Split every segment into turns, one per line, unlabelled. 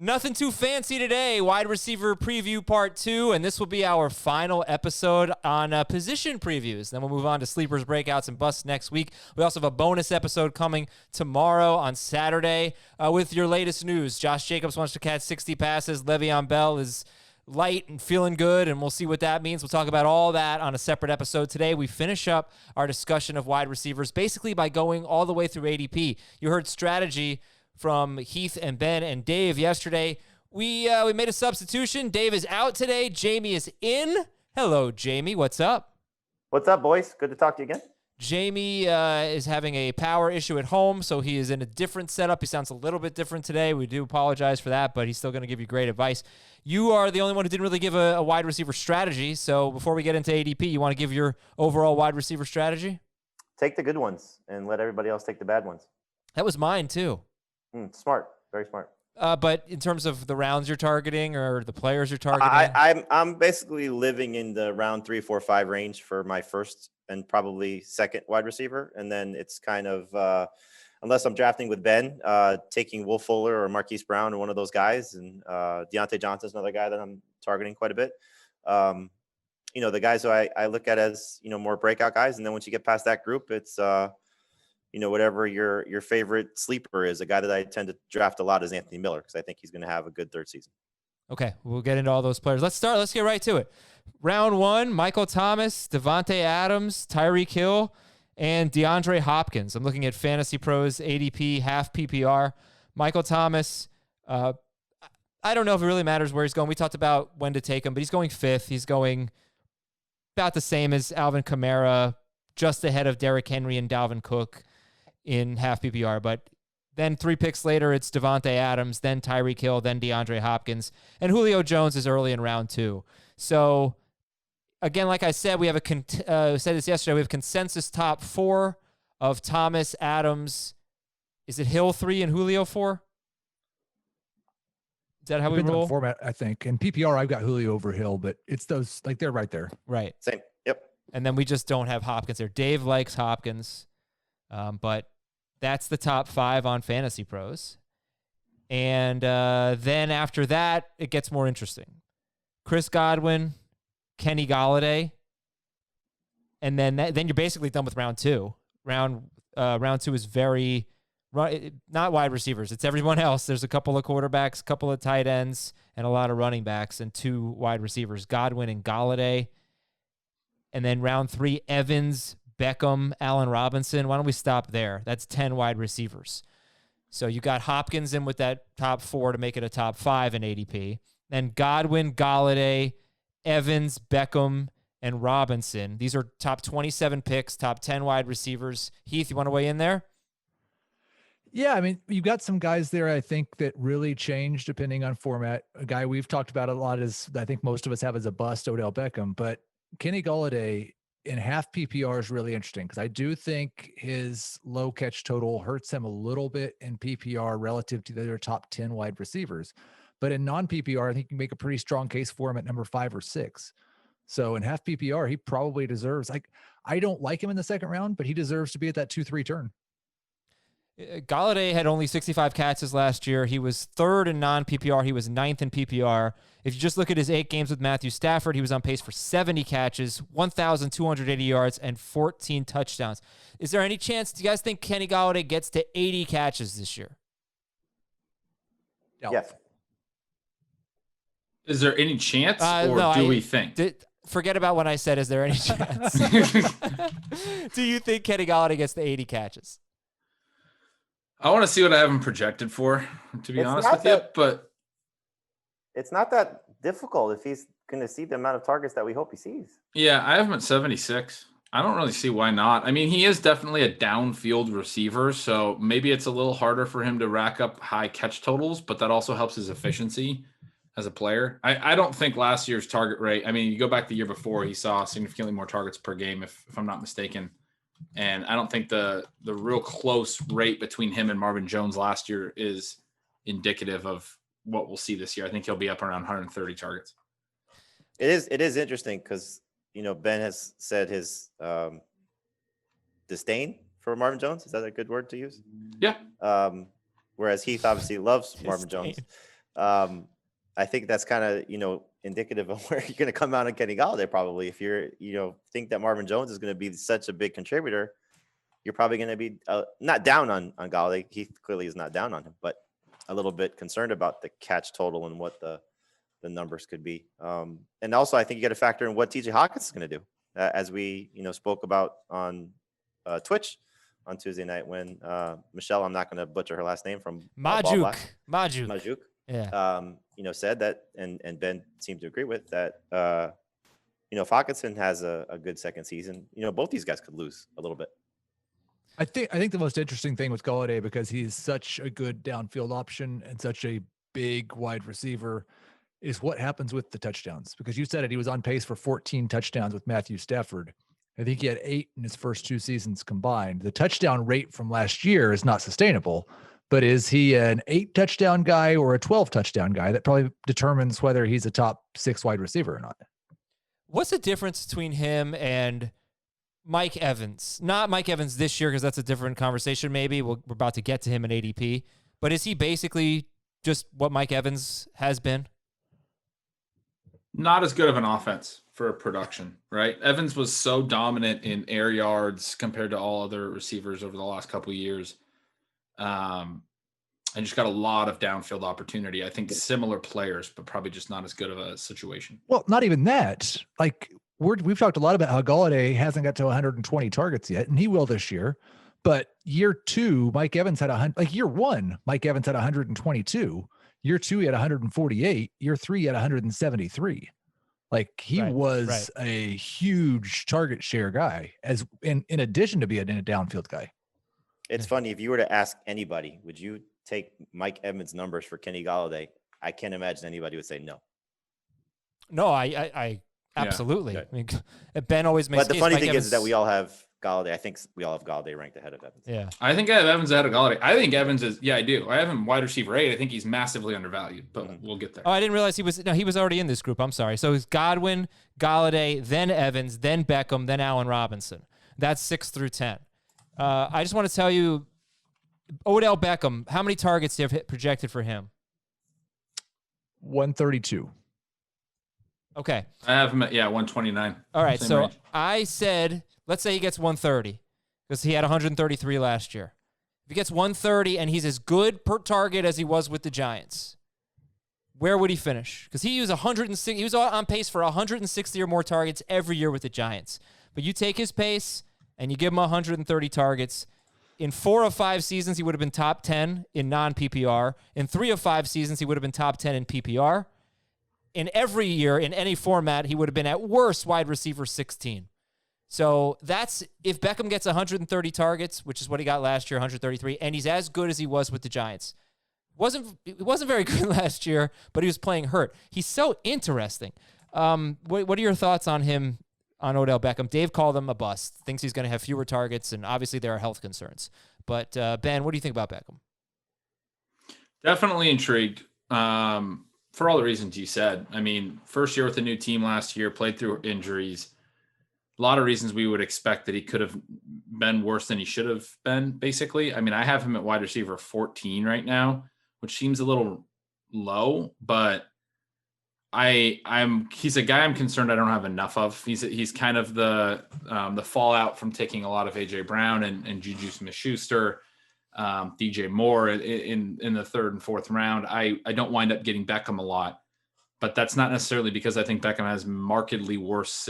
Nothing too fancy today. Wide receiver preview part 2, and this will be our final episode on position previews. Then we'll move on to sleepers, breakouts, and busts next week. We also have a bonus episode coming tomorrow on Saturday with your latest news. Josh Jacobs wants to catch 60 passes. Le'Veon Bell is light and feeling good, and we'll see what that means. We'll talk about all that on a separate episode. Today, we finish up our discussion of wide receivers basically by going all the way through ADP. You heard strategy from Heath and Ben and Dave yesterday. We made a substitution. Dave is out today. Jamie is in. Hello, Jamie. What's up?
What's up, boys? Good to talk to you again.
Jamie is having a power issue at home, so he is in a different setup. He sounds a little bit different today. We do apologize for that, but he's still going to give you great advice. You are the only one who didn't really give a wide receiver strategy, so before we get into ADP, you want to give your overall wide receiver strategy?
Take the good ones and let everybody else take the bad ones.
That was mine, too.
Smart. Very smart.
But in terms of the rounds you're targeting or the players you're targeting?
I'm basically living in the round 3, 4, 5 range for my first and probably second wide receiver. And then it's kind of, unless I'm drafting with Ben, taking Will Fuller or Marquise Brown or one of those guys. And Deonte Johnson is another guy that I'm targeting quite a bit. The guys who I look at as, more breakout guys. And then once you get past that group, it's, whatever your favorite sleeper is. A guy that I tend to draft a lot is Anthony Miller because I think he's going to have a good third season.
Okay, we'll get into all those players. Let's get right to it. Round 1, Michael Thomas, Devontae Adams, Tyreek Hill, and DeAndre Hopkins. I'm looking at Fantasy Pros ADP, half PPR. Michael Thomas, I don't know if it really matters where he's going. We talked about when to take him, but he's going 5th. He's going about the same as Alvin Kamara, just ahead of Derrick Henry and Dalvin Cook in half PPR. But then 3 picks later, it's Devontae Adams, then Tyreek Hill, then DeAndre Hopkins, and Julio Jones is early in round 2. So again, like I said, we have said this yesterday, we have consensus top 4 of Thomas, Adams. Is it Hill 3 and Julio 4? Is that how we roll?
Format, I think. In PPR, I've got Julio over Hill, but it's those, like, they're right there.
Right.
Same. Yep.
And then we just don't have Hopkins there. Dave likes Hopkins, but that's the top 5 on Fantasy Pros. And then after that, it gets more interesting. Chris Godwin, Kenny Golladay, and then you're basically done with round 2. Round 2 is very not wide receivers. It's everyone else. There's a couple of quarterbacks, a couple of tight ends, and a lot of running backs, and 2 wide receivers, Godwin and Golladay. And then round 3, Evans, Beckham, Allen Robinson. Why don't we stop there? That's 10 wide receivers. So you got Hopkins in with that top 4 to make it a top 5 in ADP. Then Godwin, Golladay, Evans, Beckham, and Robinson. These are top 27 picks, top 10 wide receivers. Heath, you want to weigh in there?
Yeah, I mean, you've got some guys there, I think, that really change depending on format. A guy we've talked about a lot is, I think most of us have as a bust, Odell Beckham. But Kenny Golladay in half PPR is really interesting because I do think his low catch total hurts him a little bit in PPR relative to the other top 10 wide receivers. But in non-PPR, I think you can make a pretty strong case for him at number 5 or 6. So in half PPR, he probably deserves, I don't like him in the second round, but he deserves to be at that 2-3 turn.
Golladay had only 65 catches last year. He was 3rd in non-PPR. He was 9th in PPR. If you just look at his 8 games with Matthew Stafford, he was on pace for 70 catches, 1,280 yards, and 14 touchdowns. Is there any chance, do you guys think Kenny Golladay gets to 80 catches this year?
Yes.
Is there any chance, do we think?
Forget about when I said, is there any chance? Do you think Kenny Golladay gets to 80 catches?
I want to see what I have him projected for, to be honest with you. But
it's not that difficult if he's going to see the amount of targets that we hope he sees.
Yeah, I have him at 76. I don't really see why not. I mean, he is definitely a downfield receiver, so maybe it's a little harder for him to rack up high catch totals, but that also helps his efficiency as a player. I don't think last year's target rate, I mean, you go back the year before, he saw significantly more targets per game, if I'm not mistaken. And I don't think the real close rate between him and Marvin Jones last year is indicative of what we'll see this year. I think he'll be up around 130 targets.
It is interesting because, Ben has said his disdain for Marvin Jones. Is that a good word to use?
Yeah.
Whereas Heath obviously loves Marvin Jones. I think that's kind of, indicative of where you're going to come out on Kenny Golladay. Probably if you're, think that Marvin Jones is going to be such a big contributor, you're probably going to be not down on Golladay. He clearly is not down on him, but a little bit concerned about the catch total and what the numbers could be. And also I think you got to factor in what TJ Hawkins is going to do, as we, spoke about on Twitch on Tuesday night when Michelle, I'm not going to butcher her last name, from
Majuk.
Yeah. Said that, and Ben seemed to agree with that. If Hawkinson has a good second season, both these guys could lose a little bit.
I think the most interesting thing with Golladay, because he's such a good downfield option and such a big wide receiver, is what happens with the touchdowns. Because you said it, he was on pace for 14 touchdowns with Matthew Stafford. I think he had 8 in his first 2 seasons combined. The touchdown rate from last year is not sustainable, but is he an 8 touchdown guy or a 12 touchdown guy? That probably determines whether he's a top 6 wide receiver or not.
What's the difference between him and Mike Evans? Not Mike Evans this year, because that's a different conversation. Maybe we're about to get to him in ADP, but is he basically just what Mike Evans has been?
Not as good of an offense for production, right? Evans was so dominant in air yards compared to all other receivers over the last couple of years. And just got a lot of downfield opportunity. I think similar players, but probably just not as good of a situation.
Well, not even that. Like, we've talked a lot about how Golladay hasn't got to 120 targets yet, and he will this year. But year 2, Mike Evans had year 1, Mike Evans had 122. Year 2, he had 148. Year 3, he had 173. Like, he was a huge target share guy, as in addition to being a downfield guy.
It's funny, if you were to ask anybody, would you take Mike Evans' numbers for Kenny Golladay? I can't imagine anybody would say no.
No, I absolutely.
Yeah.
I mean, Ben always makes.
But the funny thing is that we all have Golladay. I think we all have Golladay ranked ahead of Evans.
Yeah,
I think I have Evans ahead of Golladay. I think Evans is. Yeah, I do. I have him wide receiver 8. I think he's massively undervalued, but we'll get there.
Oh, I didn't realize he was. No, he was already in this group. I'm sorry. So it's Godwin, Golladay, then Evans, then Beckham, then Allen Robinson. That's 6 through 10. I just want to tell you, Odell Beckham, how many targets do you have projected for him?
132.
Okay.
I have him at 129.
All right.
Same
So
range.
I said, let's say he gets 130 because he had 133 last year. If he gets 130 and he's as good per target as he was with the Giants, where would he finish? Because he was 160. He was on pace for 160 or more targets every year with the Giants. But you take his pace and you give him 130 targets. In 4 of 5 seasons, he would have been top 10 in non-PPR. In 3 of 5 seasons, he would have been top 10 in PPR. In every year, in any format, he would have been at worst wide receiver 16. So that's, if Beckham gets 130 targets, which is what he got last year, 133, and he's as good as he was with the Giants. It wasn't very good last year, but he was playing hurt. He's so interesting. What are your thoughts on him, on Odell Beckham? Dave called him a bust, thinks he's going to have fewer targets, and obviously there are health concerns. But Ben, what do you think about Beckham?
Definitely intrigued. For all the reasons you said. I mean, first year with a new team last year, played through injuries. A lot of reasons we would expect that he could have been worse than he should have been, basically. I mean, I have him at wide receiver 14 right now, which seems a little low, but he's a guy I'm concerned I don't have enough of. He's kind of the fallout from taking a lot of AJ Brown and Juju Smith-Schuster, DJ Moore in the 3rd and 4th round. I don't wind up getting Beckham a lot, but that's not necessarily because I think Beckham has markedly worse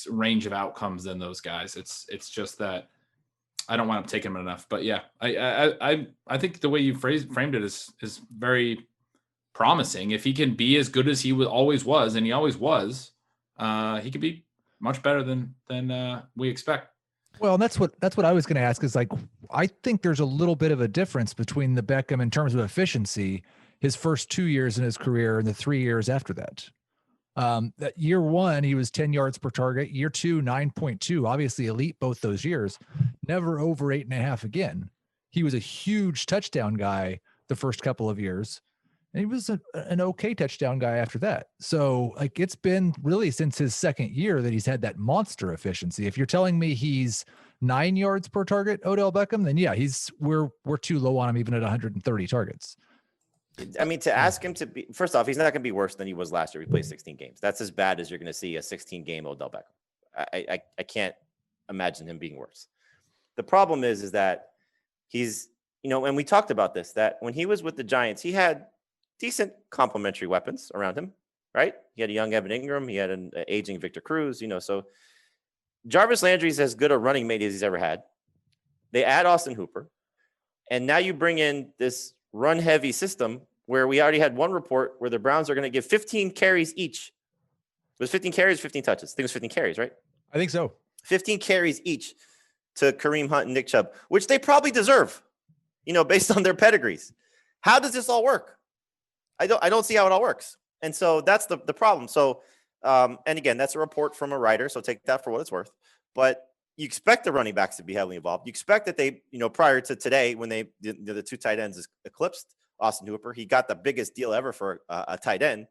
range of outcomes than those guys. It's just that I don't wind up taking him enough. But yeah, I think the way you framed it is very promising. If he can be as good as he always was, and he always was, he could be much better than we expect.
Well, that's what I was going to ask is, like, I think there's a little bit of a difference between the Beckham in terms of efficiency, his first 2 years in his career and the 3 years after that. That year 1, he was 10 yards per target. Year 2, 9.2, obviously elite both those years, never over 8.5 again. He was a huge touchdown guy the first couple of years, and he was an okay touchdown guy after that. So, like, it's been really since his second year that he's had that monster efficiency. If you're telling me he's 9 yards per target, Odell Beckham, then yeah, we're too low on him even at 130 targets.
I mean, to ask him to be, first off, he's not going to be worse than he was last year. We played 16 games. That's as bad as you're going to see a 16-game Odell Beckham. I can't imagine him being worse. The problem is that he's, and we talked about this, that when he was with the Giants, he had decent complementary weapons around him, right? He had a young Evan Ingram. He had an aging Victor Cruz, so Jarvis Landry's as good a running mate as he's ever had. They add Austin Hooper. And now you bring in this run-heavy system where we already had one report where the Browns are going to give 15 carries each. It was 15 carries, 15 touches. I think it was 15 carries, right?
I think so.
15 carries each to Kareem Hunt and Nick Chubb, which they probably deserve, based on their pedigrees. How does this all work? I don't see how it all works. And so that's the problem. So, and again, that's a report from a writer, so take that for what it's worth. But you expect the running backs to be heavily involved. You expect that they, prior to today, when the two tight ends eclipsed Austin Hooper, he got the biggest deal ever for a tight end.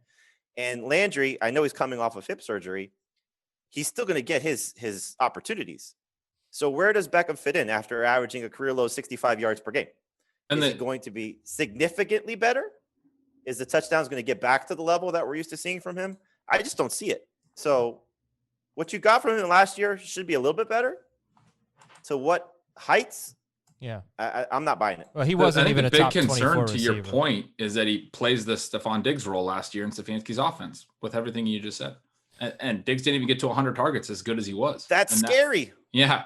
And Landry, I know he's coming off of hip surgery. He's still going to get his opportunities. So where does Beckham fit in after averaging a career low 65 yards per game? Is it going to be significantly better? Is the touchdowns going to get back to the level that we're used to seeing from him? I just don't see it. So what you got from him last year should be a little bit better. To what heights?
Yeah,
I'm not buying it.
Well, he wasn't even a top 24 receiver.
The big concern to your point is that he plays the Stephon Diggs role last year in Stefanski's offense with everything you just said. And Diggs didn't even get to 100 targets as good as he was.
That's scary.
Yeah.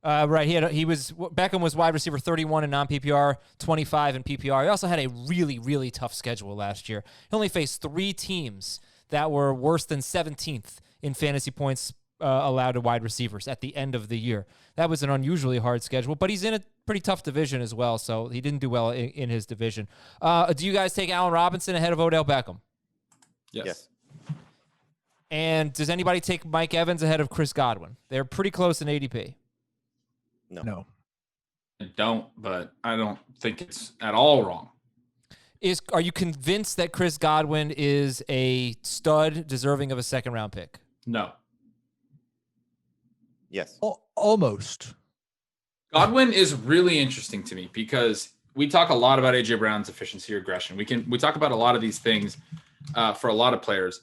Right. Beckham was wide receiver 31 in non-PPR, 25 in PPR. He also had a really, really tough schedule last year. He only faced 3 teams that were worse than 17th in fantasy points allowed to wide receivers at the end of the year. That was an unusually hard schedule, but he's in a pretty tough division as well, so he didn't do well in his division. Do you guys take Allen Robinson ahead of Odell Beckham?
Yes.
And does anybody take Mike Evans ahead of Chris Godwin? They're pretty close in ADP.
No.
I don't, but I don't think it's at all wrong.
Are you convinced that Chris Godwin is a stud deserving of a second-round pick?
No.
Yes.
Almost.
Godwin is really interesting to me because we talk a lot about AJ Brown's efficiency or aggression. We talk about a lot of these things for a lot of players.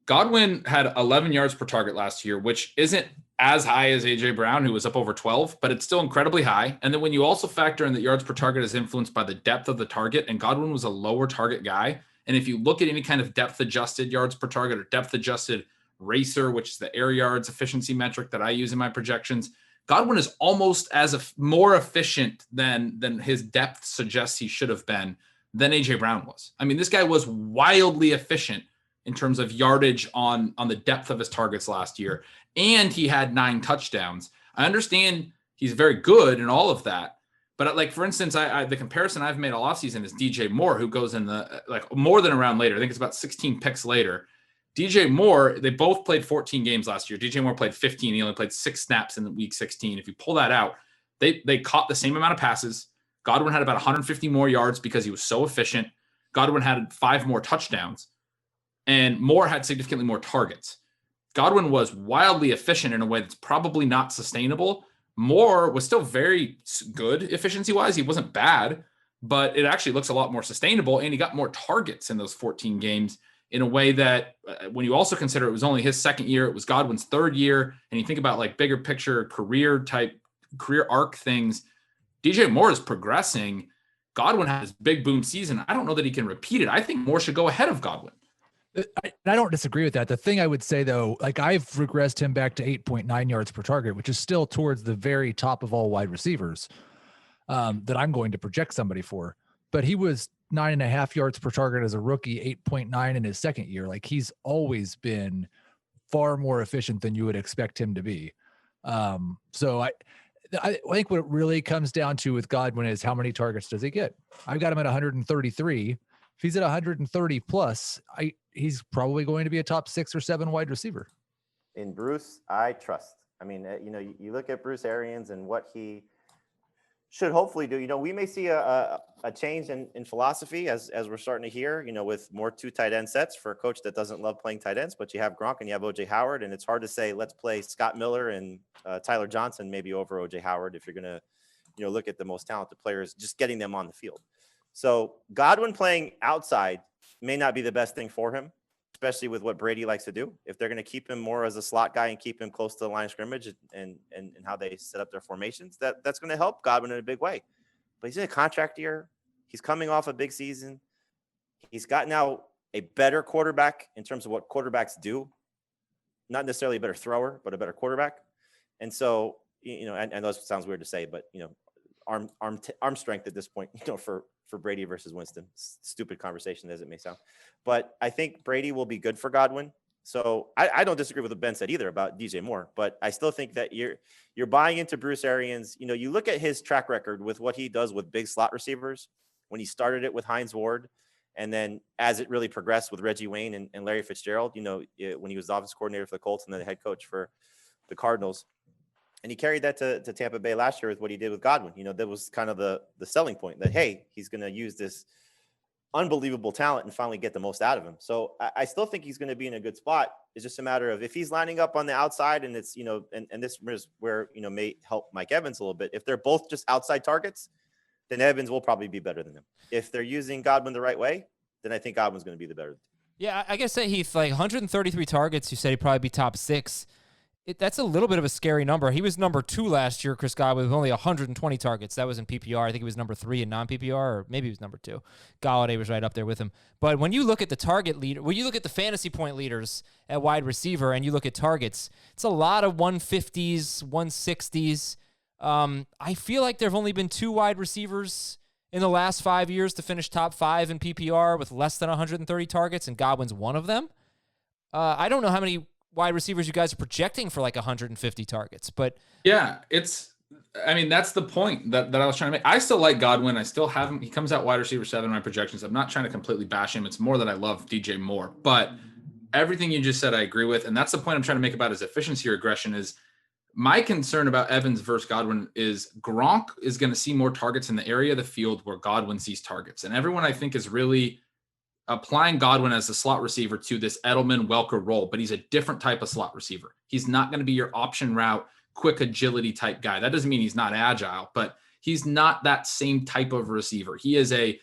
Godwin had 11 yards per target last year, which isn't as high as AJ Brown, who was up over 12, but it's still incredibly high. And then when you also factor in that yards per target is influenced by the depth of the target, and Godwin was a lower target guy. And if you look at any kind of depth adjusted yards per target or depth adjusted racer, which is the air yards efficiency metric that I use in my projections, Godwin is almost more efficient than his depth suggests he should have been than AJ Brown was. I mean, this guy was wildly efficient in terms of yardage on the depth of his targets last year. And he had 9 touchdowns. I understand he's very good and all of that. But like, for instance, the comparison I've made all offseason is DJ Moore, who goes in more than a round later. I think it's about 16 picks later. DJ Moore, they both played 14 games last year. DJ Moore played 15. He only played 6 snaps in week 16. If you pull that out, they caught the same amount of passes. Godwin had about 150 more yards because he was so efficient. Godwin had 5 more touchdowns. And Moore had significantly more targets. Godwin was wildly efficient in a way that's probably not sustainable. Moore was still very good efficiency-wise. He wasn't bad, but it actually looks a lot more sustainable, and he got more targets in those 14 games in a way that when you also consider it was only his second year, it was Godwin's third year, and you think about like bigger picture career arc things, DJ Moore is progressing. Godwin had his big boom season. I don't know that he can repeat it. I think Moore should go ahead of Godwin.
I don't disagree with that. The thing I would say, though, like I've regressed him back to 8.9 yards per target, which is still towards the very top of all wide receivers that I'm going to project somebody for. But he was 9.5 yards per target as a rookie, 8.9 in his second year. Like he's always been far more efficient than you would expect him to be. So I think what it really comes down to with Godwin is how many targets does he get? I've got him at 133. If he's at 130 plus, he's probably going to be a top 6 or 7 wide receiver.
In Bruce, I trust. I mean, you look at Bruce Arians and what he should hopefully do. We may see a change in philosophy as we're starting to hear, with more 2 tight end sets for a coach that doesn't love playing tight ends, but you have Gronk and you have OJ Howard, and it's hard to say, let's play Scott Miller and Tyler Johnson maybe over OJ Howard if you're going to, look at the most talented players, just getting them on the field. So Godwin playing outside may not be the best thing for him, especially with what Brady likes to do. If they're going to keep him more as a slot guy and keep him close to the line of scrimmage and how they set up their formations, that's going to help Godwin in a big way. But he's in a contract year. He's coming off a big season. He's got now a better quarterback in terms of what quarterbacks do. Not necessarily a better thrower, but a better quarterback. And so, and that sounds weird to say, but, arm strength at this point, for Brady versus Winston. Stupid conversation as it may sound. But I think Brady will be good for Godwin. So I don't disagree with what Ben said either about DJ Moore, but I still think that you're buying into Bruce Arians. You look at his track record with what he does with big slot receivers when he started it with Hines Ward. And then as it really progressed with Reggie Wayne and Larry Fitzgerald, when he was the offense coordinator for the Colts and then the head coach for the Cardinals. And he carried that to Tampa Bay last year with what he did with Godwin. That was kind of the selling point that, hey, he's going to use this unbelievable talent and finally get the most out of him. So I still think he's going to be in a good spot. It's just a matter of if he's lining up on the outside and it's, and this is where, may help Mike Evans a little bit. If they're both just outside targets, then Evans will probably be better than him. If they're using Godwin the right way, then I think Godwin's going to be the better.
Yeah, I guess that Heath, like 133 targets, you said he'd probably be top 6. That's a little bit of a scary number. He was number 2 last year, Chris Godwin, with only 120 targets. That was in PPR. I think he was number 3 in non-PPR, or maybe he was number 2. Golladay was right up there with him. But when you look at the target leader, when you look at the fantasy point leaders at wide receiver and you look at targets, it's a lot of 150s, 160s. I feel like there have only been 2 wide receivers in the last 5 years to finish top 5 in PPR with less than 130 targets, and Godwin's one of them. I don't know how many wide receivers you guys are projecting for like 150 targets, but
yeah, that's the point that I was trying to make. I still like Godwin. I still have him. He comes out wide receiver 7 in my projections. I'm not trying to completely bash him. It's more that I love DJ Moore, but everything you just said, I agree with. And that's the point I'm trying to make about his efficiency regression is my concern about Evans versus Godwin is Gronk is going to see more targets in the area of the field where Godwin sees targets. And everyone I think is really applying Godwin as a slot receiver to this Edelman Welker role, but he's a different type of slot receiver. He's not going to be your option route, quick agility type guy. That doesn't mean he's not agile, but he's not that same type of receiver. He is a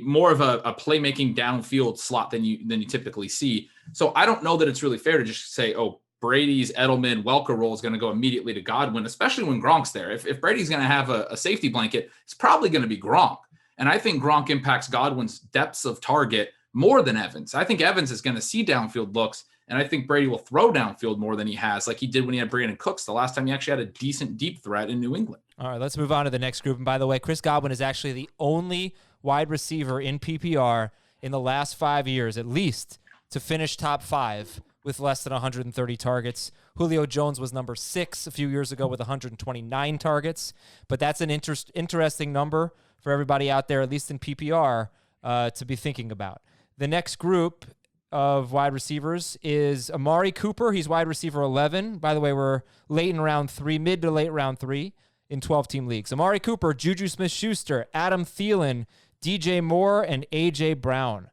more of a playmaking downfield slot than you typically see. So I don't know that it's really fair to just say, oh, Brady's Edelman Welker role is going to go immediately to Godwin, especially when Gronk's there. If Brady's going to have a safety blanket, it's probably going to be Gronk. And I think Gronk impacts Godwin's depths of target more than Evans. I think Evans is going to see downfield looks, and I think Brady will throw downfield more than he has, like he did when he had Brandon Cooks the last time he actually had a decent deep threat in New England.
All right, let's move on to the next group. And by the way, Chris Godwin is actually the only wide receiver in PPR in the last 5 years, at least, to finish top 5 with less than 130 targets. Julio Jones was number 6 a few years ago with 129 targets, but that's an interesting number for everybody out there, at least in PPR, to be thinking about. The next group of wide receivers is Amari Cooper. He's wide receiver 11. By the way, we're late in round 3, mid to late round 3 in 12-team leagues. Amari Cooper, Juju Smith-Schuster, Adam Thielen, DJ Moore, and A.J. Brown.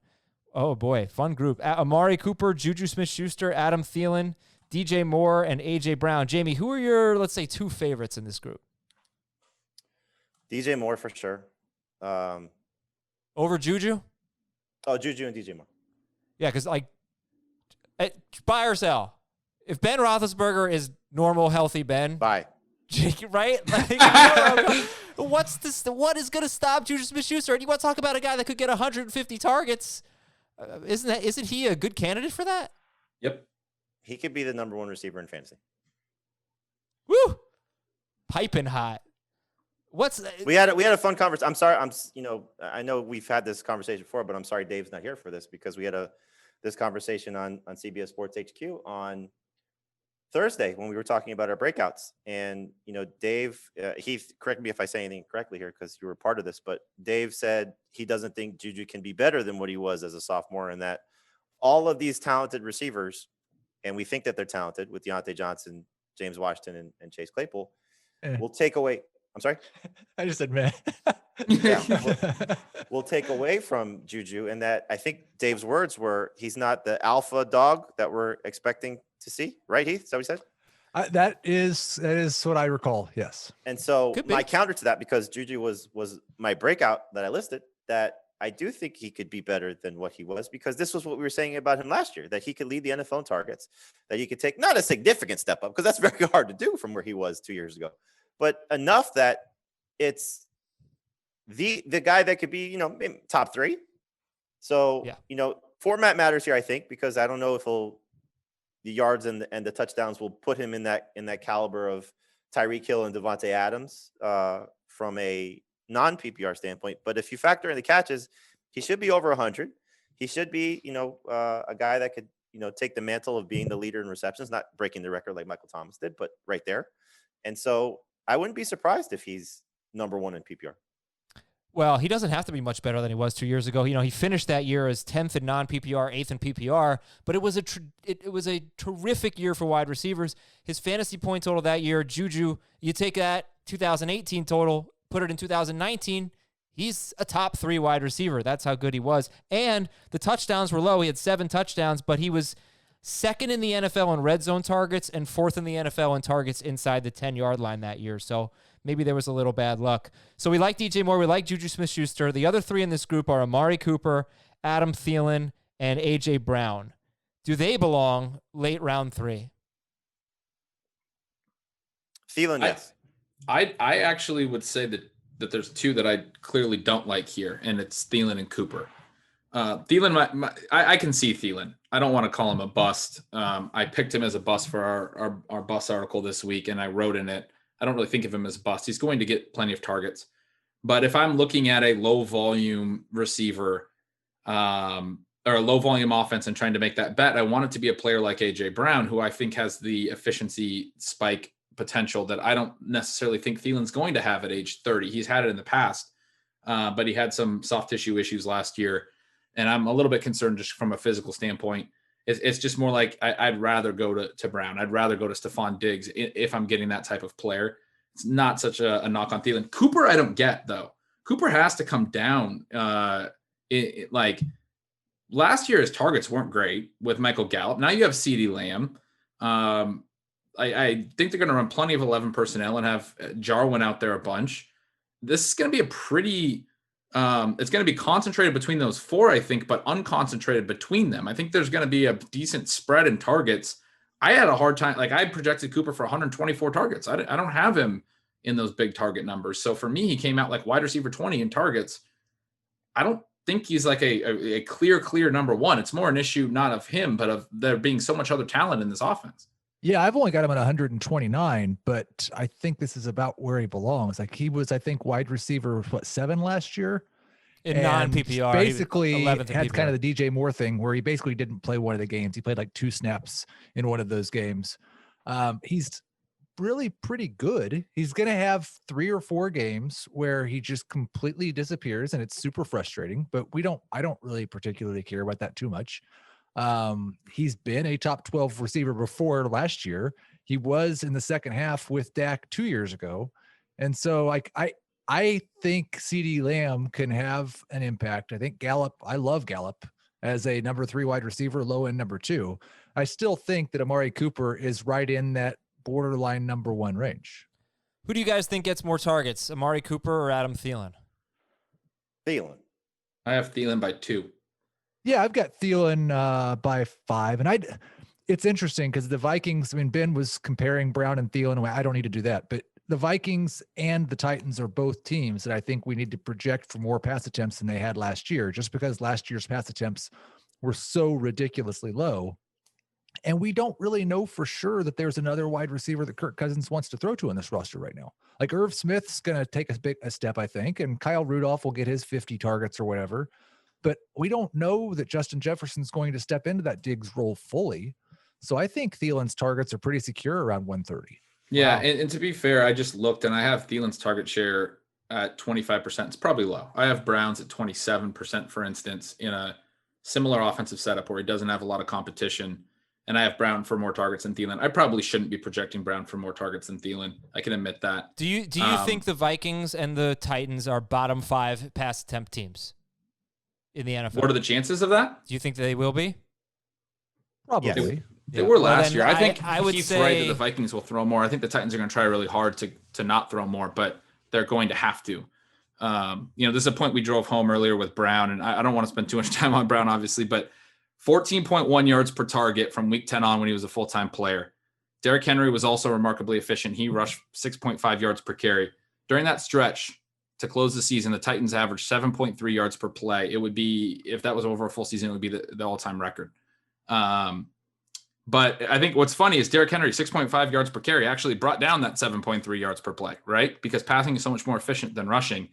Oh, boy, fun group. Amari Cooper, Juju Smith-Schuster, Adam Thielen, DJ Moore, and A.J. Brown. Jamie, who are your, let's say, 2 favorites in this group?
DJ Moore for sure.
Over Juju?
Oh, Juju and DJ Moore.
Yeah, because, buy or sell. If Ben Roethlisberger is normal, healthy Ben.
Buy.
Right? What's this? What is going to stop Juju Smith-Schuster? And you want to talk about a guy that could get 150 targets? Isn't he a good candidate for that?
Yep.
He could be the number 1 receiver in fantasy.
Woo! Piping hot.
We had a fun conversation. I'm sorry. I know we've had this conversation before, but I'm sorry Dave's not here for this because we had this conversation on CBS Sports HQ on Thursday when we were talking about our breakouts. And, Dave, Heath, correct me if I say anything correctly here because you were part of this, but Dave said he doesn't think Juju can be better than what he was as a sophomore, and that all of these talented receivers, and we think that they're talented with Deonte Johnson, James Washington, and Chase Claypool, will take away. I'm sorry?
I just said, man.
Yeah, we'll take away from Juju, and that I think Dave's words were he's not the alpha dog that we're expecting to see. Right, Heath? Is that what he said?
That is what I recall, yes.
And so my counter to that, because Juju was my breakout that I listed, that I do think he could be better than what he was, because this was what we were saying about him last year, that he could lead the NFL in targets, that he could take not a significant step up, because that's very hard to do from where he was 2 years ago, but enough that it's the guy that could be, you know, maybe top 3. So, you know, format matters here, I think, because I don't know if the yards and the touchdowns will put him in that caliber of Tyreek Hill and Devontae Adams from a non-PPR standpoint. But if you factor in the catches, he should be over 100. He should be, you know, a guy that could, you know, take the mantle of being the leader in receptions, not breaking the record like Michael Thomas did, but right there. And so I wouldn't be surprised if he's number 1 in PPR.
Well, he doesn't have to be much better than he was 2 years ago. You know, he finished that year as 10th in non-PPR, 8th in PPR, but it was a terrific year for wide receivers. His fantasy point total that year, Juju, you take that 2018 total, put it in 2019, he's a top 3 wide receiver. That's how good he was. And the touchdowns were low. He had 7 touchdowns, but he was second in the NFL in red zone targets and 4th in the NFL in targets inside the 10-yard line that year. So maybe there was a little bad luck. So we like DJ Moore. We like Juju Smith-Schuster. The other 3 in this group are Amari Cooper, Adam Thielen, and A.J. Brown. Do they belong late round 3?
Thielen, yes.
I actually would say that there's 2 that I clearly don't like here, and it's Thielen and Cooper. Thielen, I can see Thielen. I don't want to call him a bust. I picked him as a bust for our bust article this week, and I wrote in it, I don't really think of him as a bust. He's going to get plenty of targets. But if I'm looking at a low volume receiver or a low volume offense and trying to make that bet, I want it to be a player like AJ Brown, who I think has the efficiency spike potential that I don't necessarily think Thielen's going to have at age 30. He's had it in the past, but he had some soft tissue issues last year. And I'm a little bit concerned just from a physical standpoint. It's just more like I'd rather go to Brown. I'd rather go to Stephon Diggs if I'm getting that type of player. It's not such a knock on Thielen. Cooper, I don't get, though. Cooper has to come down. Like last year, his targets weren't great with Michael Gallup. Now you have CeeDee Lamb. I think they're going to run plenty of 11 personnel and have Jarwin out there a bunch. This is going to be a pretty it's going to be concentrated between those 4, I think, but unconcentrated between them. I think there's going to be a decent spread in targets. I had a hard time. Like I projected Cooper for 124 targets. I don't have him in those big target numbers. So for me, he came out like wide receiver 20 in targets. I don't think he's like a clear number 1. It's more an issue, not of him, but of there being so much other talent in this offense.
Yeah, I've only got him at 129, but I think this is about where he belongs. Like he was, I think, wide receiver 7 last year
in non-PPR.
Basically, had
PPR.
kind of the DJ Moore thing where he basically didn't play one of the games. He played like 2 snaps in one of those games. He's really pretty good. He's going to have 3 or 4 games where he just completely disappears, and it's super frustrating. But I don't really particularly care about that too much. He's been a top 12 receiver before last year. He was in the second half with Dak 2 years ago. And so like, I think CeeDee Lamb can have an impact. I think I love Gallup as a number 3 wide receiver, low end number 2. I still think that Amari Cooper is right in that borderline number 1 range.
Who do you guys think gets more targets, Amari Cooper or Adam Thielen?
Thielen.
I have Thielen by 2.
Yeah, I've got Thielen by 5. And it's interesting because the Vikings, I mean, Ben was comparing Brown and Thielen. I don't need to do that. But the Vikings and the Titans are both teams that I think we need to project for more pass attempts than they had last year, just because last year's pass attempts were so ridiculously low. And we don't really know for sure that there's another wide receiver that Kirk Cousins wants to throw to in this roster right now. Like Irv Smith's going to take a step, I think, and Kyle Rudolph will get his 50 targets or whatever. But we don't know that Justin Jefferson's going to step into that Diggs role fully. So I think Thielen's targets are pretty secure around 130.
Yeah,
Wow.
and to be fair, I just looked and I have Thielen's target share at 25%. It's probably low. I have Brown's at 27%, for instance, in a similar offensive setup where he doesn't have a lot of competition. And I have Brown for more targets than Thielen. I probably shouldn't be projecting Brown for more targets than Thielen. I can admit that.
Do you think the Vikings and the Titans are bottom 5 pass attempt teams in the NFL?
What are the chances of that?
Do you think they will be?
Probably.
Yes.
They were last
then
year. I think
I would
he's
say
right that the Vikings will throw more. I think the Titans are going to try really hard to not throw more, but they're going to have to. This is a point we drove home earlier with Brown, and I don't want to spend too much time on Brown, obviously, but 14.1 yards per target from week 10 on when he was a full-time player. Derrick Henry was also remarkably efficient. He rushed 6.5 yards per carry. During that stretch to close the season, the Titans averaged 7.3 yards per play. It would be, if that was over a full season, it would be the all-time record. But I think what's funny is Derrick Henry, 6.5 yards per carry, actually brought down that 7.3 yards per play, right? Because passing is so much more efficient than rushing.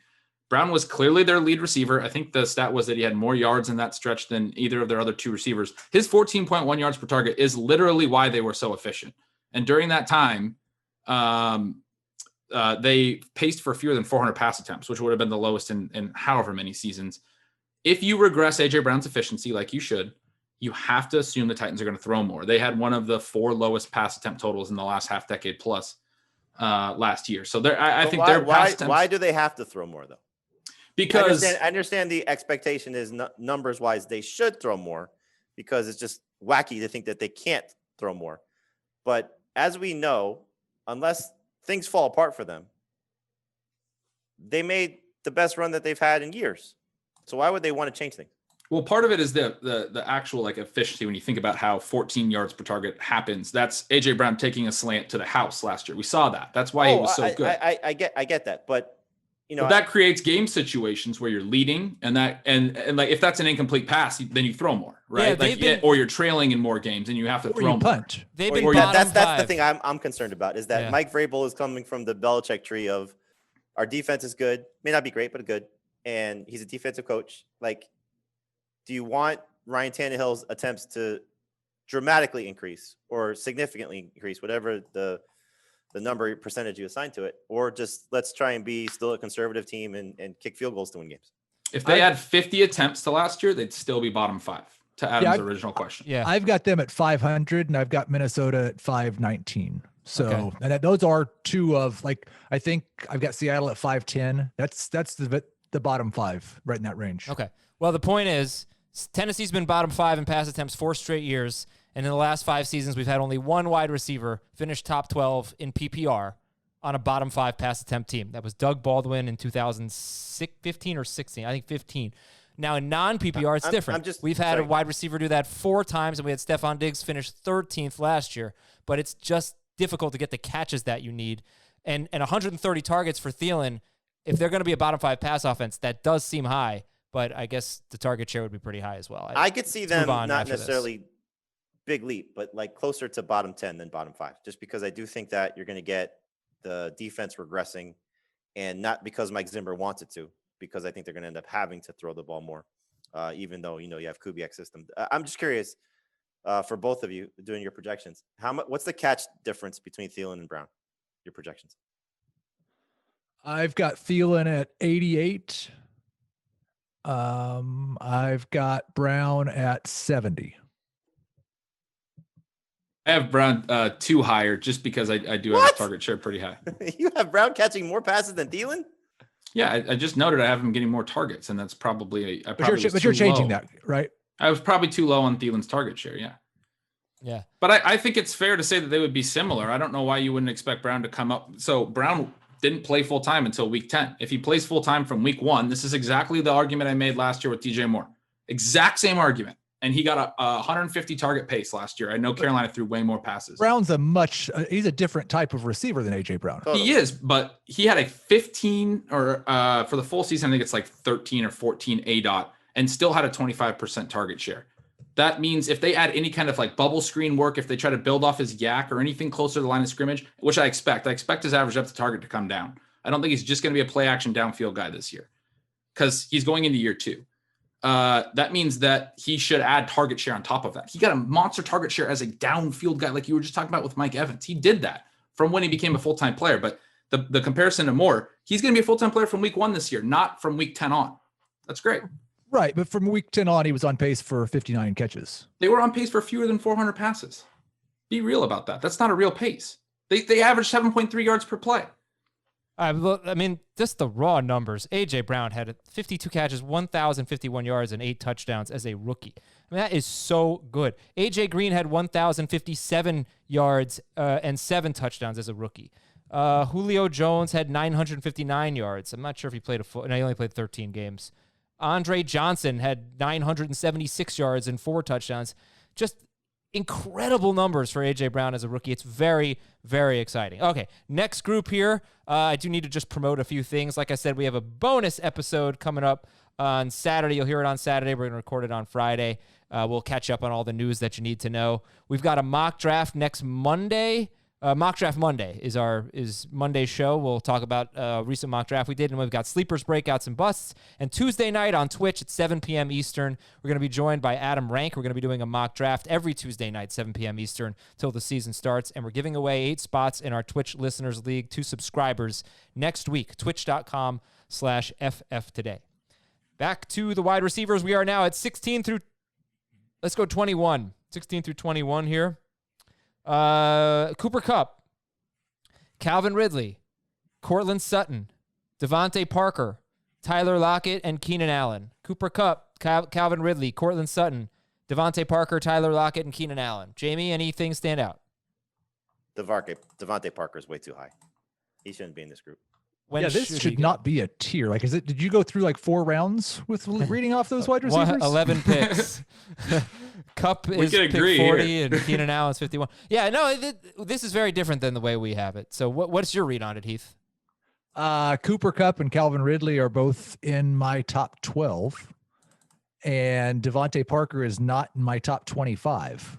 Brown was clearly their lead receiver. I think the stat was that he had more yards in that stretch than either of their other two receivers. His 14.1 yards per target is literally why they were so efficient. And during that time, they paced for fewer than 400 pass attempts, which would have been the lowest in however many seasons. If you regress A.J. Brown's efficiency, like you should, you have to assume the Titans are going to throw more. They had one of the 4 lowest pass attempt totals in the last half decade plus last year. So I think their pass attempts.
Why do they have to throw more though?
Because
I understand the expectation is numbers wise they should throw more because it's just wacky to think that they can't throw more. But as we know, unless things fall apart for them, they made the best run that they've had in years. So why would they want to change things?
Well, part of it is the actual like efficiency. When you think about how 14 yards per target happens, that's AJ Brown taking a slant to the house last year. We saw that. That's why he was so good.
I get that, but
but that creates game situations where you're leading, and like if that's an incomplete pass, then you throw more, right? Or you're trailing in more games, and you have to throw more.
Punch.
They've been
that's the thing I'm concerned about is that Mike Vrabel is coming from the Belichick tree of our defense is good, may not be great, but good, and he's a defensive coach. Like, do you want Ryan Tannehill's attempts to dramatically increase or significantly increase, whatever the number percentage you assign to it, or just let's try and be still a conservative team and kick field goals to win games?
If they had 50 attempts to last year, they'd still be bottom 5 to Adam's original question.
Yeah.
I've got them at 500 and I've got Minnesota at 519. So, and those are two of I think I've got Seattle at 510. That's the bottom 5 right in that range.
Okay. Well, the point is Tennessee's been bottom 5 in pass attempts 4 straight years. And in the last 5 seasons, we've had only one wide receiver finish top 12 in PPR on a bottom 5 pass attempt team. That was Doug Baldwin in 2015 or 16. I think 15. Now, in non-PPR, it's different. We've had a wide receiver do that 4 times, and we had Stephon Diggs finish 13th last year. But it's just difficult to get the catches that you need. And 130 targets for Thielen, if they're going to be a bottom 5 pass offense, that does seem high. But I guess the target share would be pretty high as well.
I could see them not necessarily big leap, but like closer to bottom 10 than bottom 5, just because I do think that you're going to get the defense regressing, and not because Mike Zimmer wants it to, because I think they're going to end up having to throw the ball more, even though, you have Kubiak's system. I'm just curious for both of you doing your projections. What's the catch difference between Thielen and Brown? Your projections.
I've got Thielen at 88. I've got Brown at 70.
I have Brown 2 higher just because I do have a target share pretty high.
You have Brown catching more passes than Thielen?
Yeah, I just noted I have him getting more targets, and that's probably
but you're changing that, right?
I was probably too low on Thielen's target share, yeah.
Yeah.
But I think it's fair to say that they would be similar. I don't know why you wouldn't expect Brown to come up. So Brown didn't play full-time until week 10. If he plays full-time from week 1, this is exactly the argument I made last year with DJ Moore. Exact same argument. And he got a 150 target pace last year. I know Carolina threw way more passes.
Brown's he's a different type of receiver than AJ Brown.
He is, but he had a 15 or for the full season, I think it's like 13 or 14 ADOT, and still had a 25% target share. That means if they add any kind of like bubble screen work, if they try to build off his yak or anything closer to the line of scrimmage, which I expect his average depth to target to come down. I don't think he's just going to be a play action downfield guy this year because he's going into year 2. That means that he should add target share on top of that. He got a monster target share as a downfield guy, like you were just talking about with Mike Evans. He did that from when he became a full-time player. But the comparison to Moore, he's going to be a full-time player from week 1 this year, not from week 10 on. That's great.
Right, but from week 10 on, he was on pace for 59 catches.
They were on pace for fewer than 400 passes. Be real about that. That's not a real pace. They averaged 7.3 yards per play.
I mean, just the raw numbers. A.J. Brown had 52 catches, 1,051 yards, and 8 touchdowns as a rookie. I mean, that is so good. A.J. Green had 1,057 yards and 7 touchdowns as a rookie. Julio Jones had 959 yards. I'm not sure if he played no, he only played 13 games. Andre Johnson had 976 yards and 4 touchdowns. Just incredible numbers for A.J. Brown as a rookie. It's very, very exciting. Okay, next group here. I do need to just promote a few things. Like I said, we have a bonus episode coming up on Saturday. You'll hear it on Saturday. We're going to record it on Friday. We'll catch up on all the news that you need to know. We've got a mock draft next Monday. Mock Draft Monday is Monday's show. We'll talk about recent mock draft we did, and we've got sleepers, breakouts, and busts. And Tuesday night on Twitch at 7 p.m. Eastern, we're going to be joined by Adam Rank. We're going to be doing a mock draft every Tuesday night, 7 p.m. Eastern, till the season starts. And we're giving away 8 spots in our Twitch Listeners League to subscribers next week, twitch.com/FFtoday. Back to the wide receivers. We are now at 16 through 21 here. Cooper Kupp, Calvin Ridley, Cortland Sutton, Devontae Parker, Tyler Lockett, and Keenan Allen. Cooper Kupp, Calvin Ridley, Cortland Sutton, Devontae Parker, Tyler Lockett, and Keenan Allen. Jamie, anything stand out?
Devontae Parker is way too high. He shouldn't be in this group.
This should not be a tier. Like, did you go through like 4 rounds with reading off those wide receivers?
11 picks. Kupp is pick 40 and Keenan Allen's 51. Yeah, no, this is very different than the way we have it. So what's your read on it, Heath?
Cooper Kupp and Calvin Ridley are both in my top 12, and Devontae Parker is not in my top 25.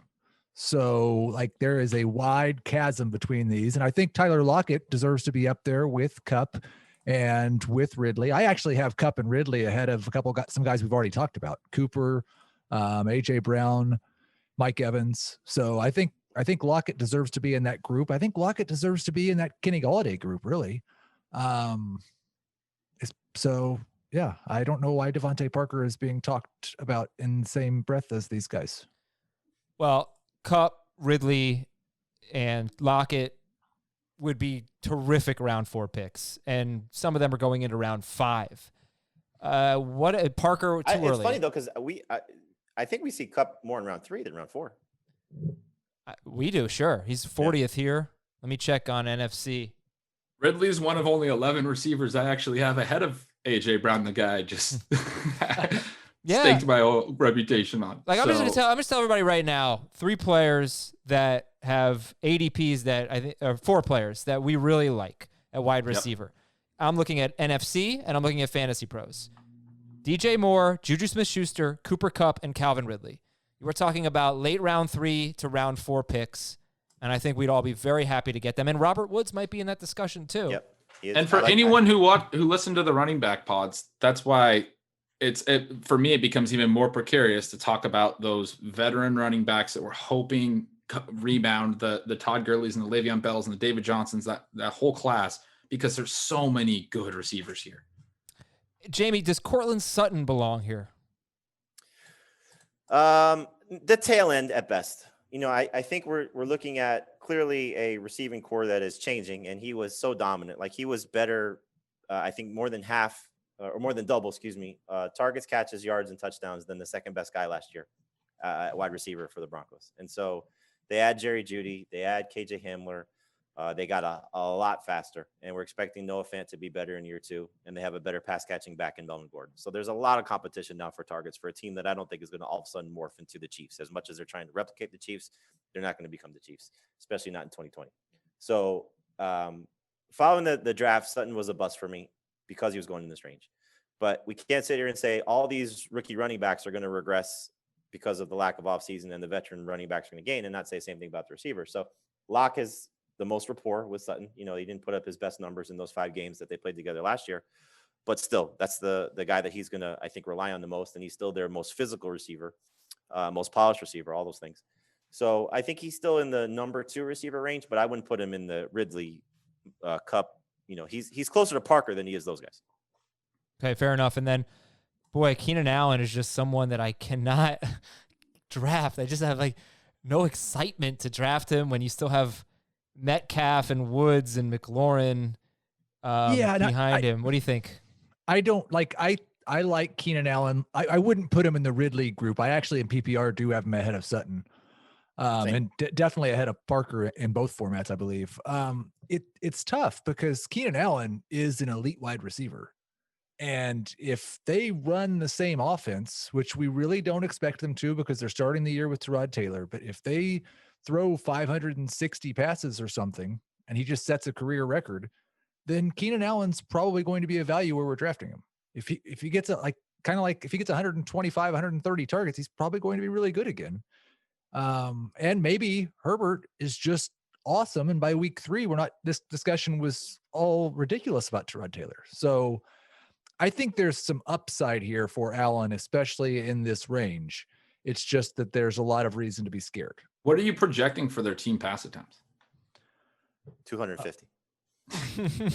So, like, there is a wide chasm between these. And I think Tyler Lockett deserves to be up there with Kupp and with Ridley. I actually have Kupp and Ridley ahead of some guys we've already talked about. Cooper, A.J. Brown, Mike Evans. So I think Lockett deserves to be in that group. I think Lockett deserves to be in that Kenny Golladay group, really. So, yeah, I don't know why Devontae Parker is being talked about in the same breath as these guys.
Well, Kupp, Ridley, and Lockett would be terrific round 4 picks, and some of them are going into round 5. Parker too early?
It's funny though, because I think we see Kupp more in round 3 than round 4.
We do, sure. He's 40th here. Let me check on NFC.
Ridley's one of only 11 receivers I actually have ahead of A.J. Brown, the guy just staked my whole reputation on.
Like, I'm just gonna tell everybody right now, 3 players that have ADPs that I think are 4 players that we really like at wide receiver. Yep. I'm looking at NFC and I'm looking at Fantasy Pros. DJ Moore, Juju Smith-Schuster, Cooper Kupp, and Calvin Ridley. We're talking about late round 3 to round 4 picks, and I think we'd all be very happy to get them. And Robert Woods might be in that discussion too.
Yep.
And for anyone who listened to the running back pods, that's why for me, it becomes even more precarious to talk about those veteran running backs that we're hoping rebound, the Todd Gurley's and the Le'Veon Bells and the David Johnsons, that whole class, because there's so many good receivers here.
Jamie, does Cortland Sutton belong here?
The tail end at best. I think we're looking at clearly a receiving core that is changing, and he was so dominant. Like, he was better, I think more than double, targets, catches, yards, and touchdowns than the second best guy last year at wide receiver for the Broncos. And so they add Jerry Jeudy, they add KJ Hamler. They got a lot faster, and we're expecting Noah Fant to be better in year 2, and they have a better pass catching back in Melvin Gordon. So there's a lot of competition now for targets for a team that I don't think is going to all of a sudden morph into the Chiefs. As much as they're trying to replicate the Chiefs, they're not going to become the Chiefs, especially not in 2020. So following the draft, Sutton was a bust for me because he was going in this range. But we can't sit here and say all these rookie running backs are going to regress because of the lack of offseason, and the veteran running backs are going to gain, and not say the same thing about the receiver. So Locke has the most rapport with Sutton. He didn't put up his best numbers in those 5 games that they played together last year, but still, that's the guy that he's going to, I think, rely on the most. And he's still their most physical receiver, most polished receiver, all those things. So I think he's still in the number 2 receiver range, but I wouldn't put him in the Ridley Kupp. He's closer to Parker than he is those guys.
Okay, fair enough. And then, boy, Keenan Allen is just someone that I cannot draft. I just have no excitement to draft him when you still have Metcalf and Woods and McLaurin behind him. What do you think?
I don't like. I like Keenan Allen. I wouldn't put him in the Ridley group. I actually in PPR do have him ahead of Sutton. And definitely ahead of Parker in both formats, I believe. It's tough because Keenan Allen is an elite wide receiver. And if they run the same offense, which we really don't expect them to because they're starting the year with Tyrod Taylor, but if they throw 560 passes or something and he just sets a career record, then Keenan Allen's probably going to be a value where we're drafting him. If he gets if he gets 125, 130 targets, he's probably going to be really good again. And maybe Herbert is just awesome. And by week 3, this discussion was all ridiculous about Tyrod Taylor. So I think there's some upside here for Allen, especially in this range. It's just that there's a lot of reason to be scared.
What are you projecting for their team pass attempts?
250.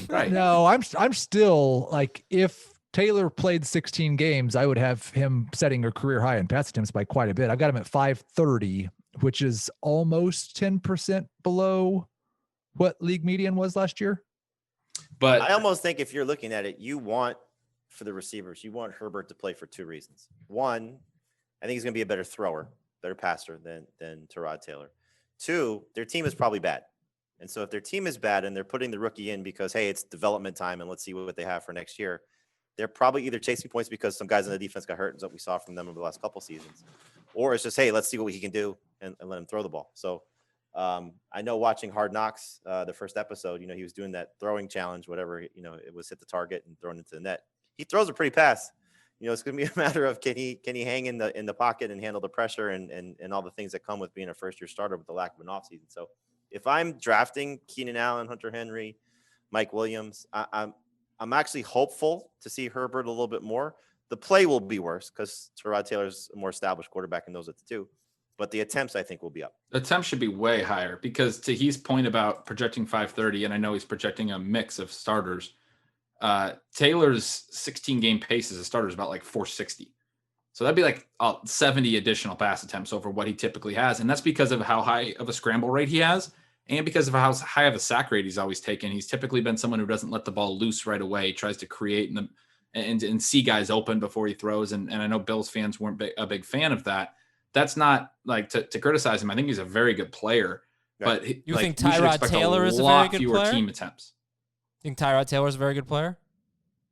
Right.
No, I'm still like, if Taylor played 16 games, I would have him setting a career high in pass attempts by quite a bit. I've got him at 530, which is almost 10% below what league median was last year.
But
I almost think if you're looking at it, for the receivers, you want Herbert to play for 2 reasons. One, I think he's going to be a better thrower, better passer than Tyrod Taylor. 2, their team is probably bad. And so if their team is bad and they're putting the rookie in because, hey, it's development time and let's see what they have for next year, they're probably either chasing points because some guys on the defense got hurt, and what we saw from them over the last couple seasons, or it's just, hey, let's see what he can do and let him throw the ball. So I know watching Hard Knocks, the first episode, he was doing that throwing challenge, whatever, it was hit the target and thrown into the net. He throws a pretty pass. It's going to be a matter of can he hang in the pocket and handle the pressure and all the things that come with being a first-year starter with the lack of an offseason. So if I'm drafting Keenan Allen, Hunter Henry, Mike Williams, I'm actually hopeful to see Herbert a little bit more. The play will be worse because Tyrod Taylor's a more established quarterback and knows what to do. But the attempts, I think, will be up.
Attempts should be way higher because to his point about projecting 530, and I know he's projecting a mix of starters, Taylor's 16-game pace as a starter is about like 460. So that'd be like 70 additional pass attempts over what he typically has. And that's because of how high of a scramble rate he has and because of how high of a sack rate he's always taken. He's typically been someone who doesn't let the ball loose right away, tries to create and see guys open before he throws. And I know Bills fans weren't a big fan of that. That's not like to criticize him. I think he's a very good player.
Right.
But
you think Tyrod Taylor is a very good player?
Team attempts.
Think Tyrod Taylor is a very good player?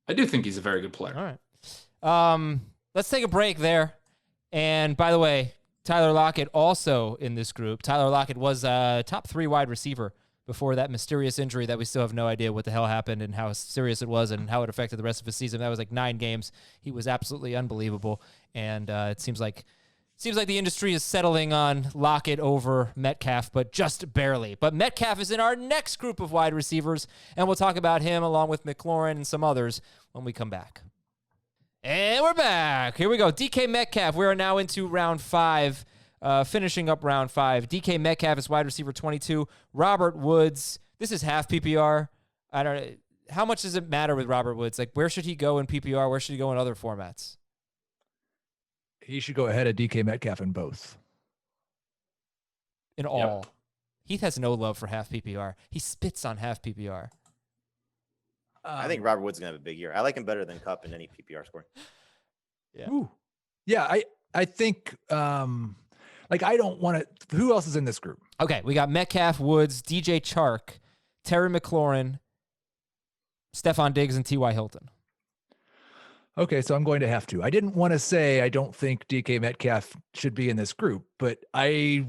I do think he's a very good player.
All right. Let's take a break there. And by the way, Tyler Lockett also in this group. Tyler Lockett was a top 3 wide receiver before that mysterious injury that we still have no idea what the hell happened and how serious it was and how it affected the rest of his season. That was like 9 games. He was absolutely unbelievable. And it seems like the industry is settling on Lockett over Metcalf, but just barely. But Metcalf is in our next group of wide receivers, and we'll talk about him along with McLaurin and some others when we come back. And we're back. Here we go. DK Metcalf. We are now into round 5, finishing up round 5. DK Metcalf is wide receiver 22. Robert Woods. This is half PPR. I don't know. How much does it matter with Robert Woods? Like, where should he go in PPR? Where should he go in other formats?
He should go ahead of DK Metcalf in both.
In all. Yep. Heath has no love for half PPR. He spits on half PPR.
I think Robert Woods is going to have a big year. I like him better than Kupp in any PPR score.
Yeah.
Ooh. Yeah, I think I don't want to. Who else is in this group?
Okay, we got Metcalf, Woods, DJ Chark, Terry McLaurin, Stephon Diggs, and T.Y. Hilton.
Okay, so I'm going to have to. I didn't want to say I don't think DK Metcalf should be in this group, but I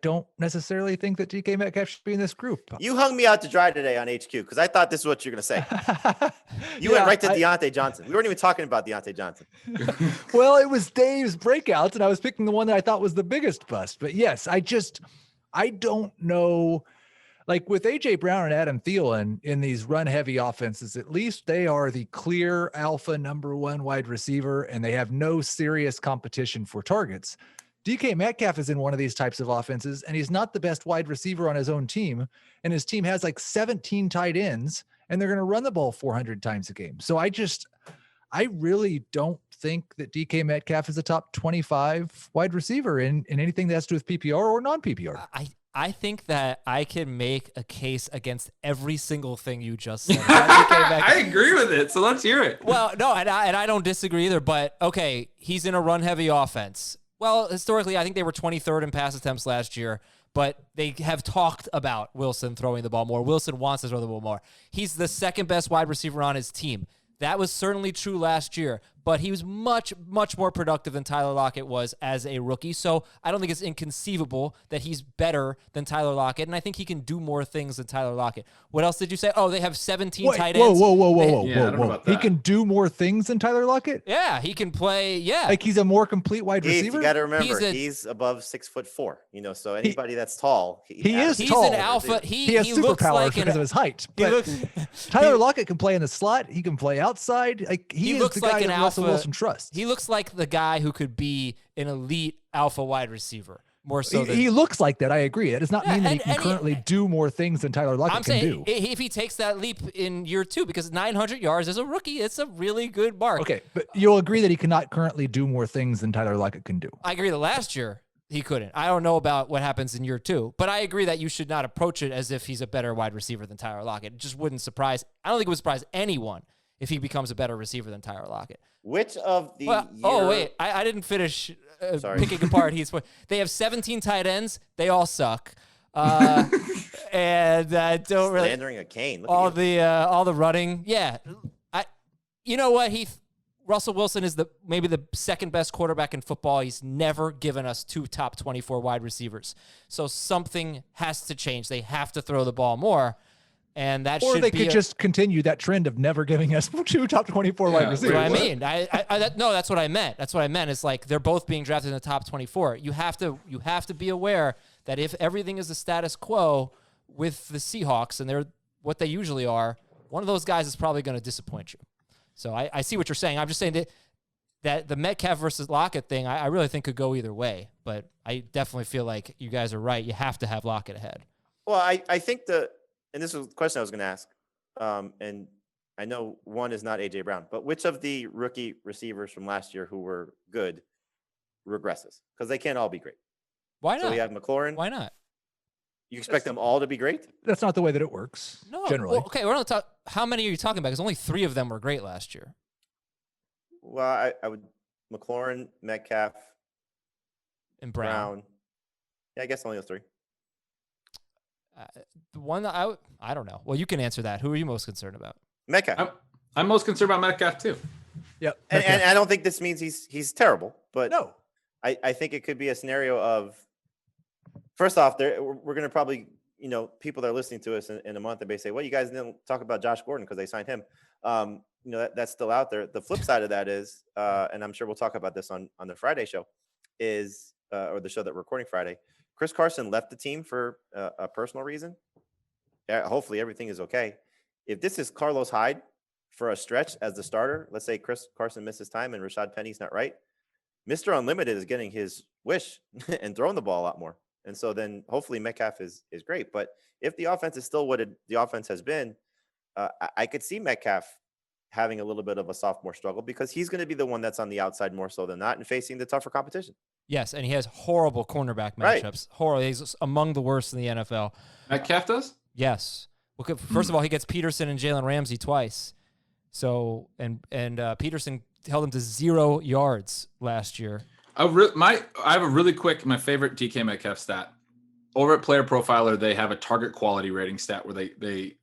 don't necessarily think that DK Metcalf should be in this group.
You hung me out to dry today on HQ because I thought this is what you're going to say. You went right to Deonte Johnson. We weren't even talking about Deonte Johnson.
Well, it was Dave's breakouts, and I was picking the one that I thought was the biggest bust. But yes, I don't know. Like with A.J. Brown and Adam Thielen in these run-heavy offenses, at least they are the clear alpha number 1 wide receiver, and they have no serious competition for targets. DK Metcalf is in one of these types of offenses, and he's not the best wide receiver on his own team, and his team has like 17 tight ends, and they're going to run the ball 400 times a game. So I really don't think that DK Metcalf is a top 25 wide receiver in anything that has to do with PPR or non-PPR.
I think that I can make a case against every single thing you just said. I
agree with it, so let's hear it.
Well, no, and I don't disagree either, but okay, he's in a run-heavy offense. Well, historically, I think they were 23rd in pass attempts last year, but they have talked about Wilson throwing the ball more. Wilson wants to throw the ball more. He's the second best wide receiver on his team. That was certainly true last year, but he was much, much more productive than Tyler Lockett was as a rookie. So I don't think it's inconceivable that he's better than Tyler Lockett, and I think he can do more things than Tyler Lockett. What else did you say? Oh, they have 17 tight ends.
Whoa. He can do more things than Tyler Lockett?
Yeah, he can play. Yeah.
Like he's a more complete wide receiver?
You got to remember, he's above 6'4", so anybody that's tall.
He's
he's
tall.
an alpha.
He has superpowers like because of his height. But Tyler Lockett can play in the slot. He can play outside. Like he looks the guy that Russell Wilson trusts.
He looks like the guy who could be an elite alpha wide receiver. More so
he looks like that. I agree. That does not mean that he can currently do more things than Tyler Lockett can do.
If he takes that leap in year 2, because 900 yards as a rookie, it's a really good mark.
Okay, but you'll agree that he cannot currently do more things than Tyler Lockett can do.
I agree that last year he couldn't. I don't know about what happens in year 2, but I agree that you should not approach it as if he's a better wide receiver than Tyler Lockett. It just wouldn't surprise. I don't think it would surprise anyone if he becomes a better receiver than Tyler Lockett.
Which of the
Oh, wait. I didn't finish picking apart. They have 17 tight ends. They all suck. And I don't really...
Slandering a cane.
All the running. Yeah. You know what, Heath? Russell Wilson is maybe the second best quarterback in football. He's never given us 2 top 24 wide receivers. So something has to change. They have to throw the ball more. And that
or they could just continue that trend of never giving us 2 top 24 wide receivers.
What I mean, no, that's what I meant. That's what I meant. It's like they're both being drafted in the top 24. You have to be aware that if everything is the status quo with the Seahawks and they're what they usually are, one of those guys is probably going to disappoint you. So I see what you're saying. I'm just saying that the Metcalf versus Lockett thing, I really think could go either way. But I definitely feel like you guys are right. You have to have Lockett ahead.
Well, I think and this was the question I was going to ask, and I know one is not A.J. Brown, but which of the rookie receivers from last year who were good regresses? Because they can't all be great.
Why not?
So we have McLaurin.
Why not?
You expect them all to be great?
That's not the way that it works, generally.
Well, okay, we're not talking. How many are you talking about? Because only 3 of them were great last year.
Well, I would McLaurin, Metcalf,
and Brown.
Yeah, I guess only those 3.
The one that I don't know. Well, you can answer that. Who are you most concerned about?
Metcalf.
I'm most concerned about Metcalf too.
Yep.
And I don't think this means he's terrible, but
no.
I think it could be a scenario of, first off, we're going to probably, people that are listening to us in a month, they may say, well, you guys didn't talk about Josh Gordon because they signed him. That's still out there. The flip side of that is, and I'm sure we'll talk about this on the Friday show, is or the show that we're recording Friday. Chris Carson left the team for a personal reason. Hopefully everything is okay. If this is Carlos Hyde for a stretch as the starter, let's say Chris Carson misses time and Rashad Penny's not right, Mr. Unlimited is getting his wish and throwing the ball a lot more. And so then hopefully Metcalf is great. But if the offense is still what the offense has been, I could see Metcalf having a little bit of a sophomore struggle because he's going to be the one that's on the outside more so than not and facing the tougher competition.
Yes, and he has horrible cornerback matchups. Right. Horrible. He's among the worst in the NFL.
Metcalf does?
Yes. Well, first of all, he gets Peterson and Jalen Ramsey twice. So and Peterson held him to 0 yards last year.
I have a really quick, my favorite DK Metcalf stat. Over at Player Profiler, they have a target quality rating stat where they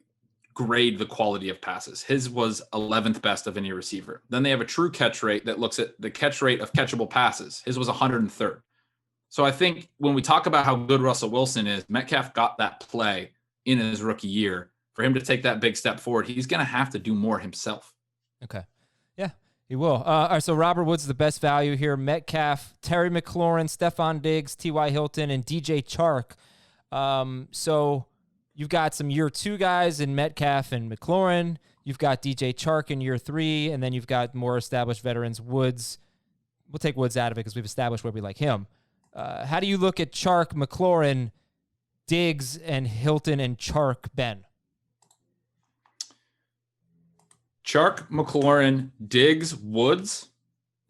grade the quality of passes. His was 11th best of any receiver. Then they have a true catch rate that looks at the catch rate of catchable passes. His was 103rd. So I think when we talk about how good Russell Wilson is, Metcalf got that play in his rookie year. For him to take that big step forward, he's going to have to do more himself.
Okay. Yeah, he will. All right, so Robert Woods the best value here. Metcalf, Terry McLaurin, Stephon Diggs, T.Y. Hilton, and DJ Chark. So you've got some year 2 guys in Metcalf and McLaurin. You've got DJ Chark in year 3, and then you've got more established veterans, Woods. We'll take Woods out of it because we've established where we like him. How do you look at Chark, McLaurin, Diggs, and Hilton and Chark, Ben?
Chark, McLaurin, Diggs, Woods.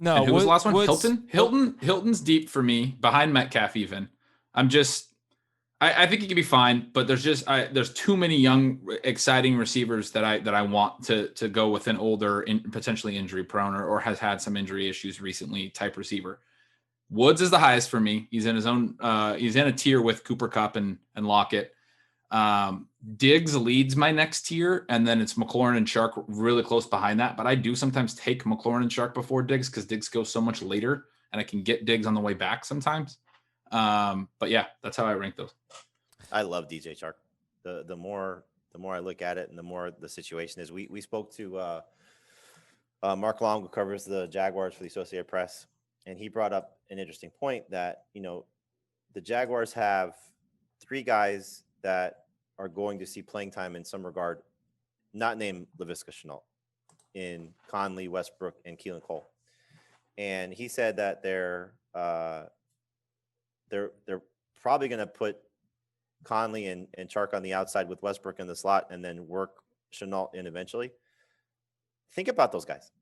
No,
and who was the last one? Woods, Hilton's deep for me, behind Metcalf even. I think he could be fine, but there's too many young, exciting receivers that I want to go with an older, potentially injury prone or has had some injury issues recently type receiver. Woods is the highest for me. He's in his own. He's in a tier with Cooper Kupp and Lockett. Diggs leads my next tier, and then it's McLaurin and Chark really close behind that. But I do sometimes take McLaurin and Chark before Diggs because Diggs goes so much later, and I can get Diggs on the way back sometimes. But yeah, that's how I rank those.
I love DJ Chark. The more I look at it, and the more the situation is. We spoke to Mark Long, who covers the Jaguars for the Associated Press, and he brought up an interesting point that the Jaguars have 3 guys that are going to see playing time in some regard, not named Laviska Shenault, in Conley, Westbrook, and Keelan Cole. And he said that they're probably going to put Conley and Chark on the outside with Westbrook in the slot, and then work Shenault in eventually. Think about those guys.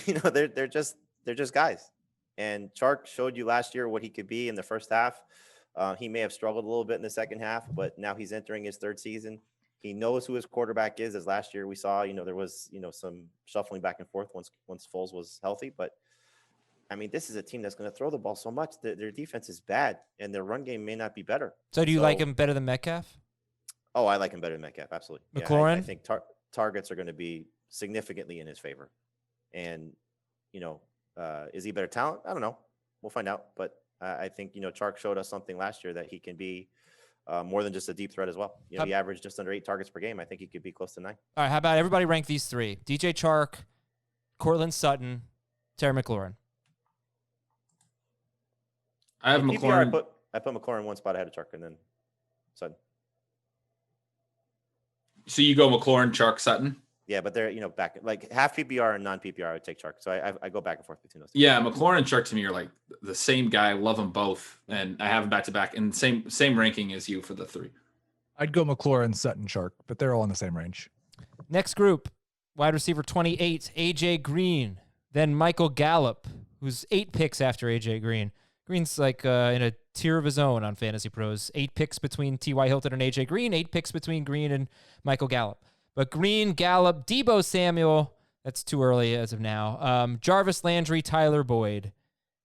They're just guys. And Chark showed you last year what he could be in the first half. He may have struggled a little bit in the second half, but now he's entering his 3rd season. He knows who his quarterback is. As last year we saw, there was, some shuffling back and forth once Foles was healthy. But I mean, this is a team that's going to throw the ball so much that their defense is bad and their run game may not be better.
So do you like him better than Metcalf?
Oh, I like him better than Metcalf. Absolutely.
McLaurin?
Yeah, I think targets are going to be significantly in his favor. And, is he better talent? I don't know. We'll find out. But I think, Chark showed us something last year that he can be more than just a deep threat as well. He averaged just under 8 targets per game. I think he could be close to 9. All
right, how about everybody rank these 3? DJ Chark, Cortland Sutton, Terry McLaurin.
I have McLaurin.
PPR, I put McLaurin one spot ahead of Chark and then Sutton.
So you go McLaurin, Chark, Sutton?
Yeah, but they're, back like half PPR and non-PPR, I would take Chark. So I go back and forth between those two.
Yeah, McLaurin and Chark to me are like the same guy. I love them both. And I have them back to back and same ranking as you for the 3.
I'd go McLaurin, Sutton, Chark, but they're all in the same range.
Next group, wide receiver 28, AJ Green. Then Michael Gallup, who's 8 picks after AJ Green. Green's like in a tier of his own on Fantasy Pros. 8 picks between T.Y. Hilton and AJ Green. 8 picks between Green and Michael Gallup. But Green, Gallup, Deebo Samuel, that's too early as of now. Jarvis Landry, Tyler Boyd,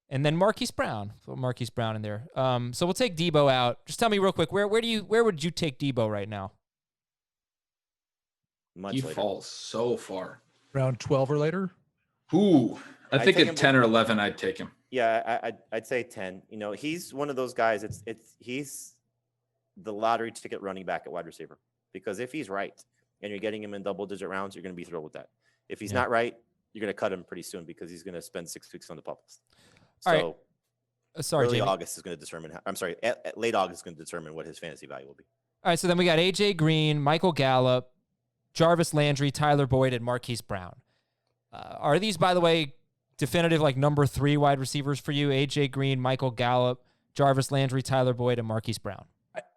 and then Marquise Brown. Put Marquise Brown in there. So we'll take Deebo out. Just tell me real quick, where would you take Deebo right now?
Much
he
later.
Falls so far.
Around 12 or later?
Ooh, I think at 10 or 11, I'd take him.
Yeah, I'd say 10. He's one of those guys. He's the lottery ticket running back at wide receiver, because if he's right and you're getting him in double-digit rounds, you're going to be thrilled with that. If he's not right, you're going to cut him pretty soon because he's going to spend 6 weeks on the pup list. So
Sorry,
early
Jamie.
August is going to determine. Late August is going to determine what his fantasy value will be.
All right, so then we got AJ Green, Michael Gallup, Jarvis Landry, Tyler Boyd, and Marquise Brown. Are these, by the way, definitive like number 3 wide receivers for you? AJ Green, Michael Gallup, Jarvis Landry, Tyler Boyd, and Marquise Brown.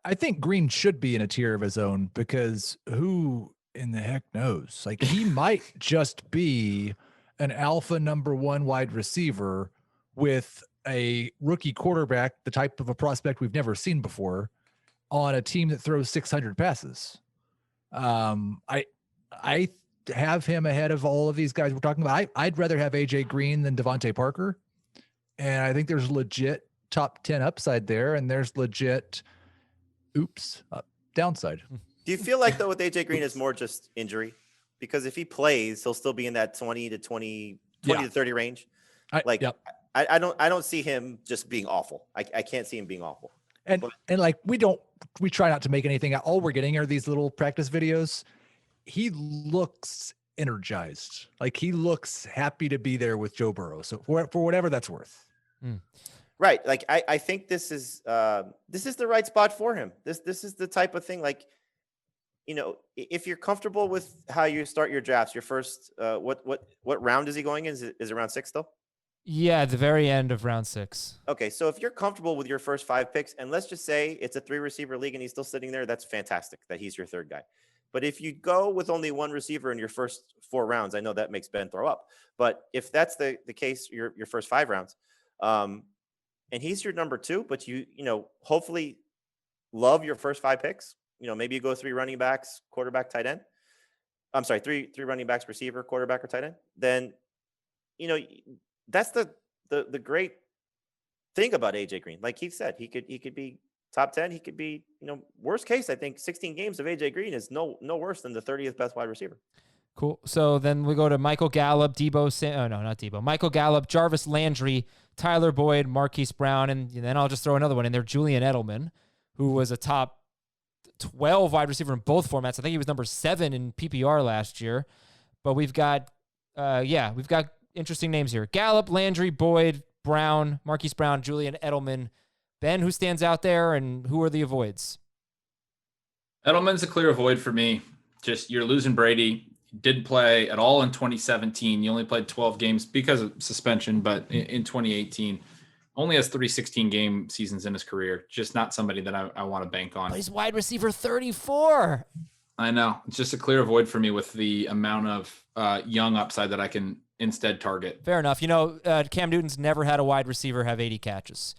I think Green should be in a tier of his own, because who in the heck knows? Like, he might just be an alpha number 1 wide receiver with a rookie quarterback, the type of a prospect we've never seen before, on a team that throws 600 passes. I have him ahead of all of these guys we're talking about. I'd rather have AJ Green than Devontae Parker. And I think there's legit top 10 upside there, and there's legit downside.
Do you feel like, though, with AJ Green is more just injury? Because if he plays, he'll still be in that 20 to 30 range. I don't see him just being awful. I can't see him being awful.
And like, we try not to make anything. All we're getting are these little practice videos. He looks energized. Like, he looks happy to be there with Joe Burrow. So for whatever that's worth.
Right. Like, I think this is the right spot for him. This is the type of thing, like, if you're comfortable with how you start your drafts, your first, what round is he going in? Is it round 6 still?
Yeah, the very end of round 6.
Okay. So if you're comfortable with your first 5 picks, and let's just say it's a 3 receiver league and he's still sitting there, that's fantastic that he's your 3rd guy. But if you go with only 1 receiver in your first 4 rounds, I know that makes Ben throw up, but if that's the case, your first 5 rounds, and he's your number 2, but you hopefully love your first 5 picks. Maybe you go 3 running backs, quarterback, tight end. I'm sorry, 3 running backs, receiver, quarterback, or tight end. Then, that's the great thing about AJ Green. Like Keith said, he could be top 10. He could be, worst case, I think 16 games of AJ Green is no worse than the 30th best wide receiver.
Cool. So then we go to Michael Gallup, Michael Gallup, Jarvis Landry, Tyler Boyd, Marquise Brown, and then I'll just throw another one in there, Julian Edelman, who was a top 12 wide receiver in both formats. I think he was number 7 in PPR last year. But we've got interesting names here. Gallup, Landry, Boyd, Brown, Marquise Brown, Julian Edelman. Ben, who stands out there, and who are the avoids?
Edelman's a clear avoid for me. Just you're losing Brady. He didn't play at all in 2017. He only played 12 games because of suspension, but in 2018, only has 3 16-game seasons in his career. Just not somebody that I want to bank on.
But he's wide receiver 34.
I know. It's just a clear avoid for me with the amount of young upside that I can instead target.
Fair enough. Cam Newton's never had a wide receiver have 80 catches.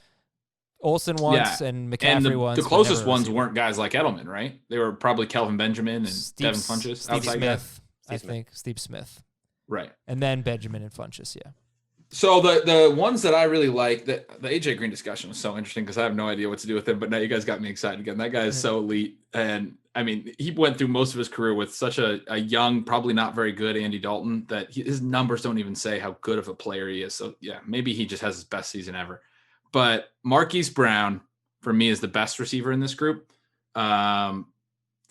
Olsen once and McCaffrey once.
The closest ones weren't guys like Edelman, right? They were probably Kelvin Benjamin and Devin Funchess.
Steve Smith, I think. Steve Smith.
Right.
And then Benjamin and Funchess, yeah.
So the ones that I really like, the AJ Green discussion was so interesting because I have no idea what to do with him, but now you guys got me excited again. That guy is so elite. And I mean, he went through most of his career with such a young, probably not very good Andy Dalton that his numbers don't even say how good of a player he is. So yeah, maybe he just has his best season ever. But Marquise Brown, for me, is the best receiver in this group. I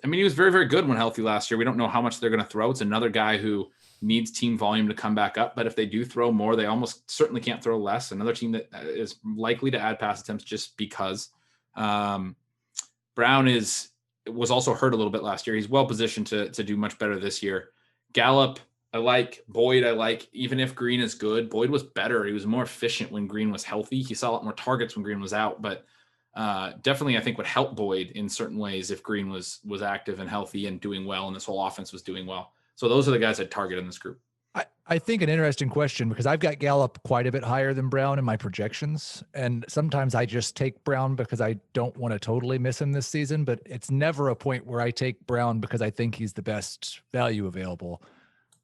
mean, he was very, very good when healthy last year. We don't know how much they're going to throw. It's another guy who needs team volume to come back up. But if they do throw more, they almost certainly can't throw less. Another team that is likely to add pass attempts just because. Brown was also hurt a little bit last year. He's well positioned to do much better this year. Gallup, I like. Boyd, I like. Even if Green is good, Boyd was better. He was more efficient when Green was healthy. He saw a lot more targets when Green was out, but definitely I think would help Boyd in certain ways if Green was active and healthy and doing well and this whole offense was doing well. So those are the guys I'd target in this group.
I think an interesting question because I've got Gallup quite a bit higher than Brown in my projections. And sometimes I just take Brown because I don't want to totally miss him this season, but it's never a point where I take Brown because I think he's the best value available.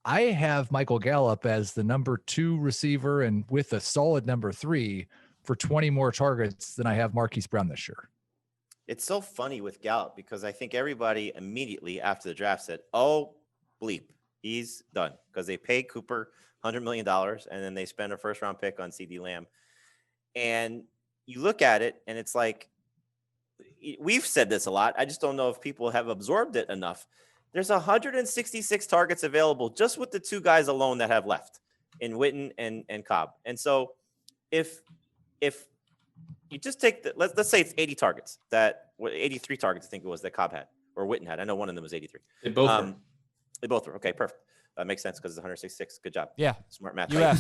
I have Michael Gallup as the number 2 receiver and with a solid number 3 for 20 more targets than I have Marquise Brown this year.
It's so funny with Gallup because I think everybody immediately after the draft said, oh, bleep, he's done because they paid Cooper $100 million and then they spent a first-round pick on CD Lamb. And you look at it and it's like, we've said this a lot. I just don't know if people have absorbed it enough. There's 166 targets available just with the 2 guys alone that have left in Witten and Cobb. And so if you just take let's say it's 80 targets 83 targets, I think it was that Cobb had or Witten had. I know one of them was 83.
They both
were. Okay, perfect. That makes sense because it's 166. Good job.
Yeah.
Smart math.
Yeah.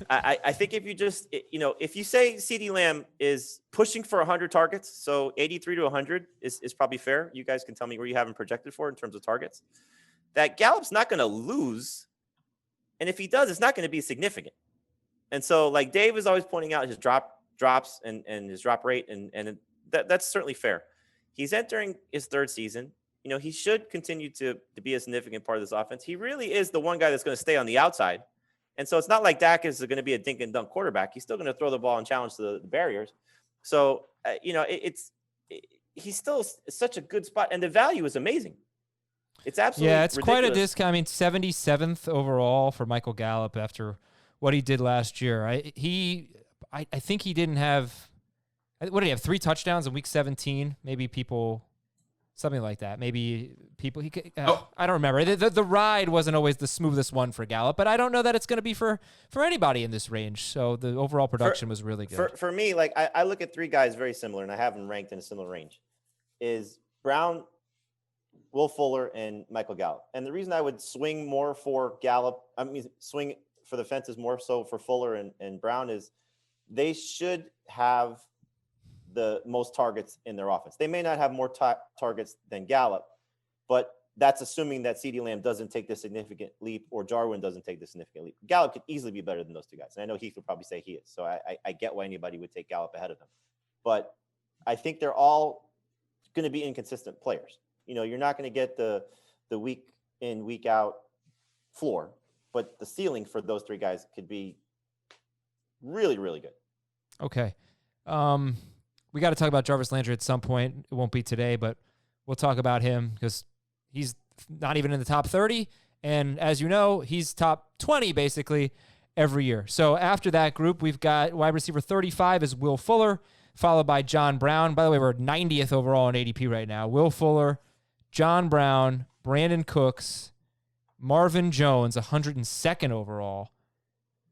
I think if you just, if you say CD Lamb is pushing for 100 targets, so 83 to 100 is probably fair. You guys can tell me where you have him projected for in terms of targets. That Gallup's not going to lose. And if he does, it's not going to be significant. And so like Dave is always pointing out his drops and his drop rate. And that's certainly fair. He's entering his 3rd season. He should continue to be a significant part of this offense. He really is the one guy that's going to stay on the outside. And so it's not like Dak is going to be a dink and dunk quarterback. He's still going to throw the ball and challenge the barriers. So, he's still such a good spot. And the value is amazing. It's absolutely
it's
ridiculous.
quite a discount. I mean, 77th overall for Michael Gallup after what he did last year. I think he didn't have, what did he have, 3 touchdowns in week 17? Maybe people... Something like that. Maybe people. I don't remember. The ride wasn't always the smoothest one for Gallup, but I don't know that it's going to be for anybody in this range. So the overall production was really good.
For me, like I look at 3 guys very similar, and I have them ranked in a similar range. Is Brown, Will Fuller, and Michael Gallup. And the reason I would swing more for Gallup, swing for the fences more so for Fuller and Brown is they should have the most targets in their offense. They may not have more targets than Gallup, but that's assuming that CeeDee Lamb doesn't take the significant leap or Jarwin doesn't take the significant leap. Gallup could easily be better than those 2 guys. And I know Heath would probably say he is. So I get why anybody would take Gallup ahead of him. But I think they're all going to be inconsistent players. You're not going to get the week in, week out floor, but the ceiling for those 3 guys could be really, really good.
Okay. We got to talk about Jarvis Landry at some point. It won't be today, but we'll talk about him because he's not even in the top 30. And as you know, he's top 20 basically every year. So after that group, we've got wide receiver 35 is Will Fuller, followed by John Brown. By the way, we're 90th overall in ADP right now. Will Fuller, John Brown, Brandon Cooks, Marvin Jones, 102nd overall,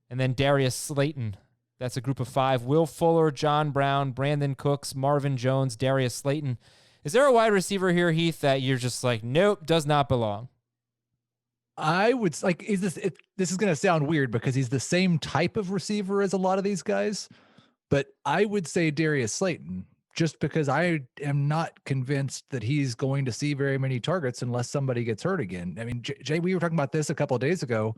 and then Darius Slayton. That's a group of 5. Will Fuller, John Brown, Brandon Cooks, Marvin Jones, Darius Slayton. Is there a wide receiver here, Heath, that you're just like, nope, does not belong?
I would like, this is going to sound weird because he's the same type of receiver as a lot of these guys, but I would say Darius Slayton, just because I am not convinced that he's going to see very many targets unless somebody gets hurt again. I mean, Jay, we were talking about this a couple of days ago,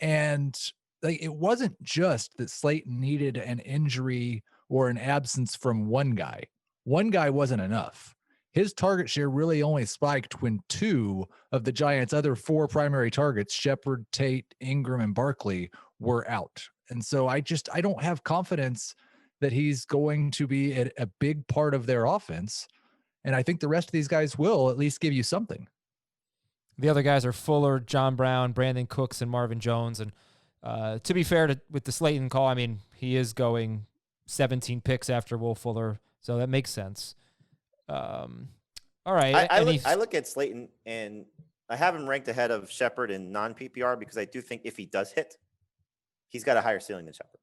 and like, it wasn't just that Slayton needed an injury or an absence from one guy. One guy wasn't enough. His target share really only spiked when 2 of the Giants' other 4 primary targets, Shepard, Tate, Ingram, and Barkley, were out. And so I don't have confidence that he's going to be a big part of their offense. And I think the rest of these guys will at least give you something.
The other guys are Fuller, John Brown, Brandon Cooks, and Marvin Jones. And to be fair with the Slayton call, I mean, he is going 17 picks after Will Fuller, so that makes sense. All right.
I look at Slayton and I have him ranked ahead of Shepard in non-PPR because I do think if he does hit, he's got a higher ceiling than Shepard.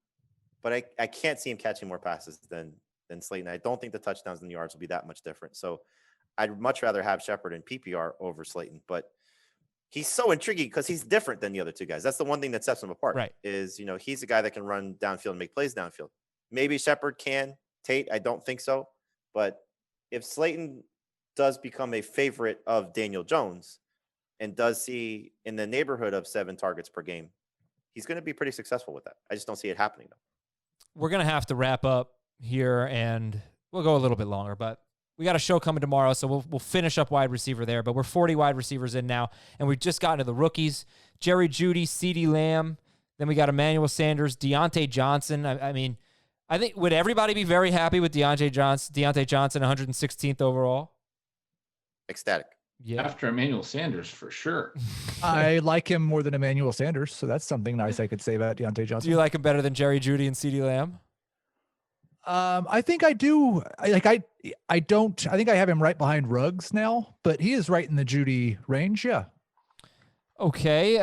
But I can't see him catching more passes than Slayton. I don't think the touchdowns and the yards will be that much different. So I'd much rather have Shepard in PPR over Slayton. But he's so intriguing because he's different than the other 2 guys. That's the one thing that sets him apart.
Right.
Is, he's a guy that can run downfield and make plays downfield. Maybe Shepard can. Tate, I don't think so. But if Slayton does become a favorite of Daniel Jones and does see in the neighborhood of 7 targets per game, he's going to be pretty successful with that. I just don't see it happening, though.
We're going to have to wrap up here, and we'll go a little bit longer, but we got a show coming tomorrow, so we'll finish up wide receiver there. But we're 40 wide receivers in now, and we've just gotten to the rookies. Jerry Jeudy, CeeDee Lamb. Then we got Emmanuel Sanders, Deonte Johnson. I mean, I think, would everybody be very happy with Deonte Johnson, 116th overall?
Ecstatic.
Yeah.
After Emmanuel Sanders, for sure.
I like him more than Emmanuel Sanders, so that's something nice I could say about Deonte Johnson.
Do you like him better than Jerry Jeudy and CeeDee Lamb?
I think I do. I don't. I think I have him right behind Ruggs now, but he is right in the Jeudy range. Yeah.
Okay.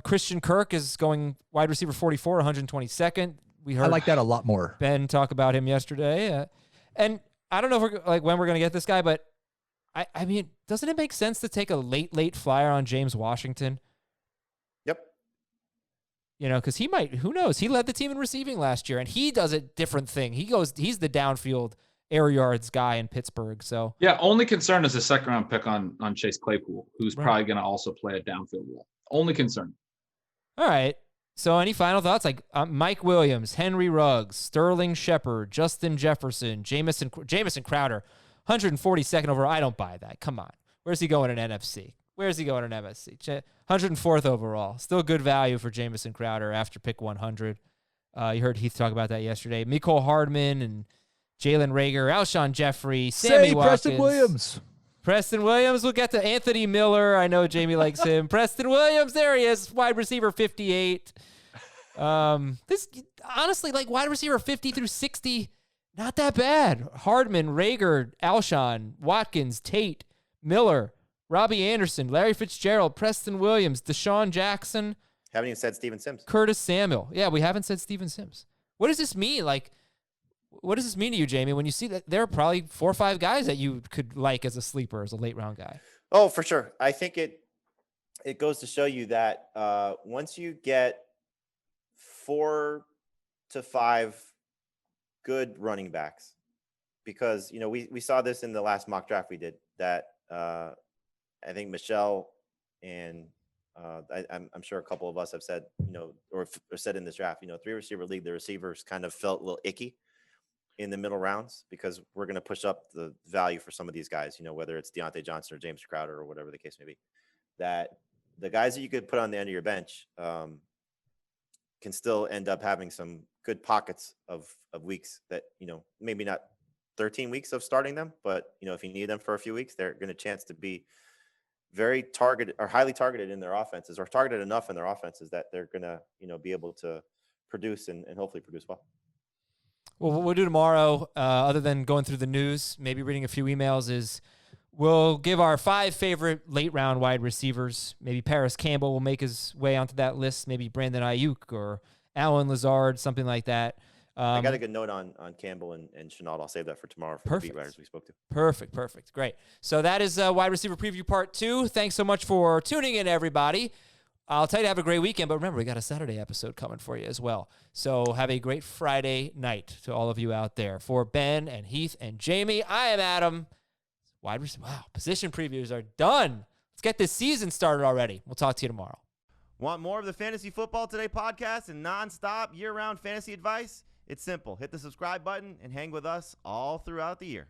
Christian Kirk is going wide receiver 44, 122nd. We heard
I like that a lot more.
Ben talk about him yesterday, and I don't know if when we're gonna get this guy, but I mean, doesn't it make sense to take a late flyer on James Washington?
Yep.
Because he might, who knows? He led the team in receiving last year, and he does a different thing. He's the downfield air yards guy in Pittsburgh. So
yeah, only concern is a 2nd-round pick on Chase Claypool, who's probably going to also play a downfield role. Only concern.
All right. So any final thoughts? Like Mike Williams, Henry Ruggs, Sterling Shepard, Justin Jefferson, Jamison Crowder. 142nd overall. I don't buy that. Come on. Where's he going in NFC? 104th overall. Still good value for Jamison Crowder after pick 100. You heard Heath talk about that yesterday. Mecole Hardman and Jalen Reagor, Alshon Jeffrey, Sammy Watkins.
Preston Williams.
Preston Williams. We'll get to Anthony Miller. I know Jamie likes him. Preston Williams. There he is. Wide receiver 58. This honestly, like wide receiver 50 through 60, not that bad. Hardman, Reagor, Alshon, Watkins, Tate, Miller, Robbie Anderson, Larry Fitzgerald, Preston Williams, Deshaun Jackson.
Haven't even said Steven Sims.
Curtis Samuel. Yeah, we haven't said Steven Sims. What does this mean? Like, what does this mean to you, Jamie, when you see that there are probably 4 or 5 guys that you could like as a sleeper, as a late round guy?
Oh, for sure. I think it goes to show you that once you get 4 to 5 good running backs, because we saw this in the last mock draft we did, that I think Michelle and I'm sure a couple of us have said, or said in this draft, 3 receiver league, the receivers kind of felt a little icky in the middle rounds because we're going to push up the value for some of these guys, whether it's Deonte Johnson or James Crowder or whatever the case may be, that the guys that you could put on the end of your bench can still end up having some good pockets of weeks that, maybe not 13 weeks of starting them, but if you need them for a few weeks, they're going to chance to be very targeted or highly targeted in their offenses, or targeted enough in their offenses that they're going to, be able to produce and hopefully produce well.
Well, what we'll do tomorrow, other than going through the news, maybe reading a few emails, is we'll give our 5 favorite late-round wide receivers. Maybe Paris Campbell will make his way onto that list. Maybe Brandon Ayuk or Allen Lazard, something like that.
I got a good note on Campbell and Shenault. I'll save that for tomorrow for the beat writers we spoke to.
Perfect. Great. So that is wide receiver preview part 2. Thanks so much for tuning in, everybody. I'll tell you to have a great weekend, but remember, we got a Saturday episode coming for you as well. So have a great Friday night to all of you out there. For Ben and Heath and Jamie, I am Adam. Wide receiver. Wow, position previews are done. Let's get this season started already. We'll talk to you tomorrow.
Want more of the Fantasy Football Today podcast and nonstop year-round fantasy advice? It's simple. Hit the subscribe button and hang with us all throughout the year.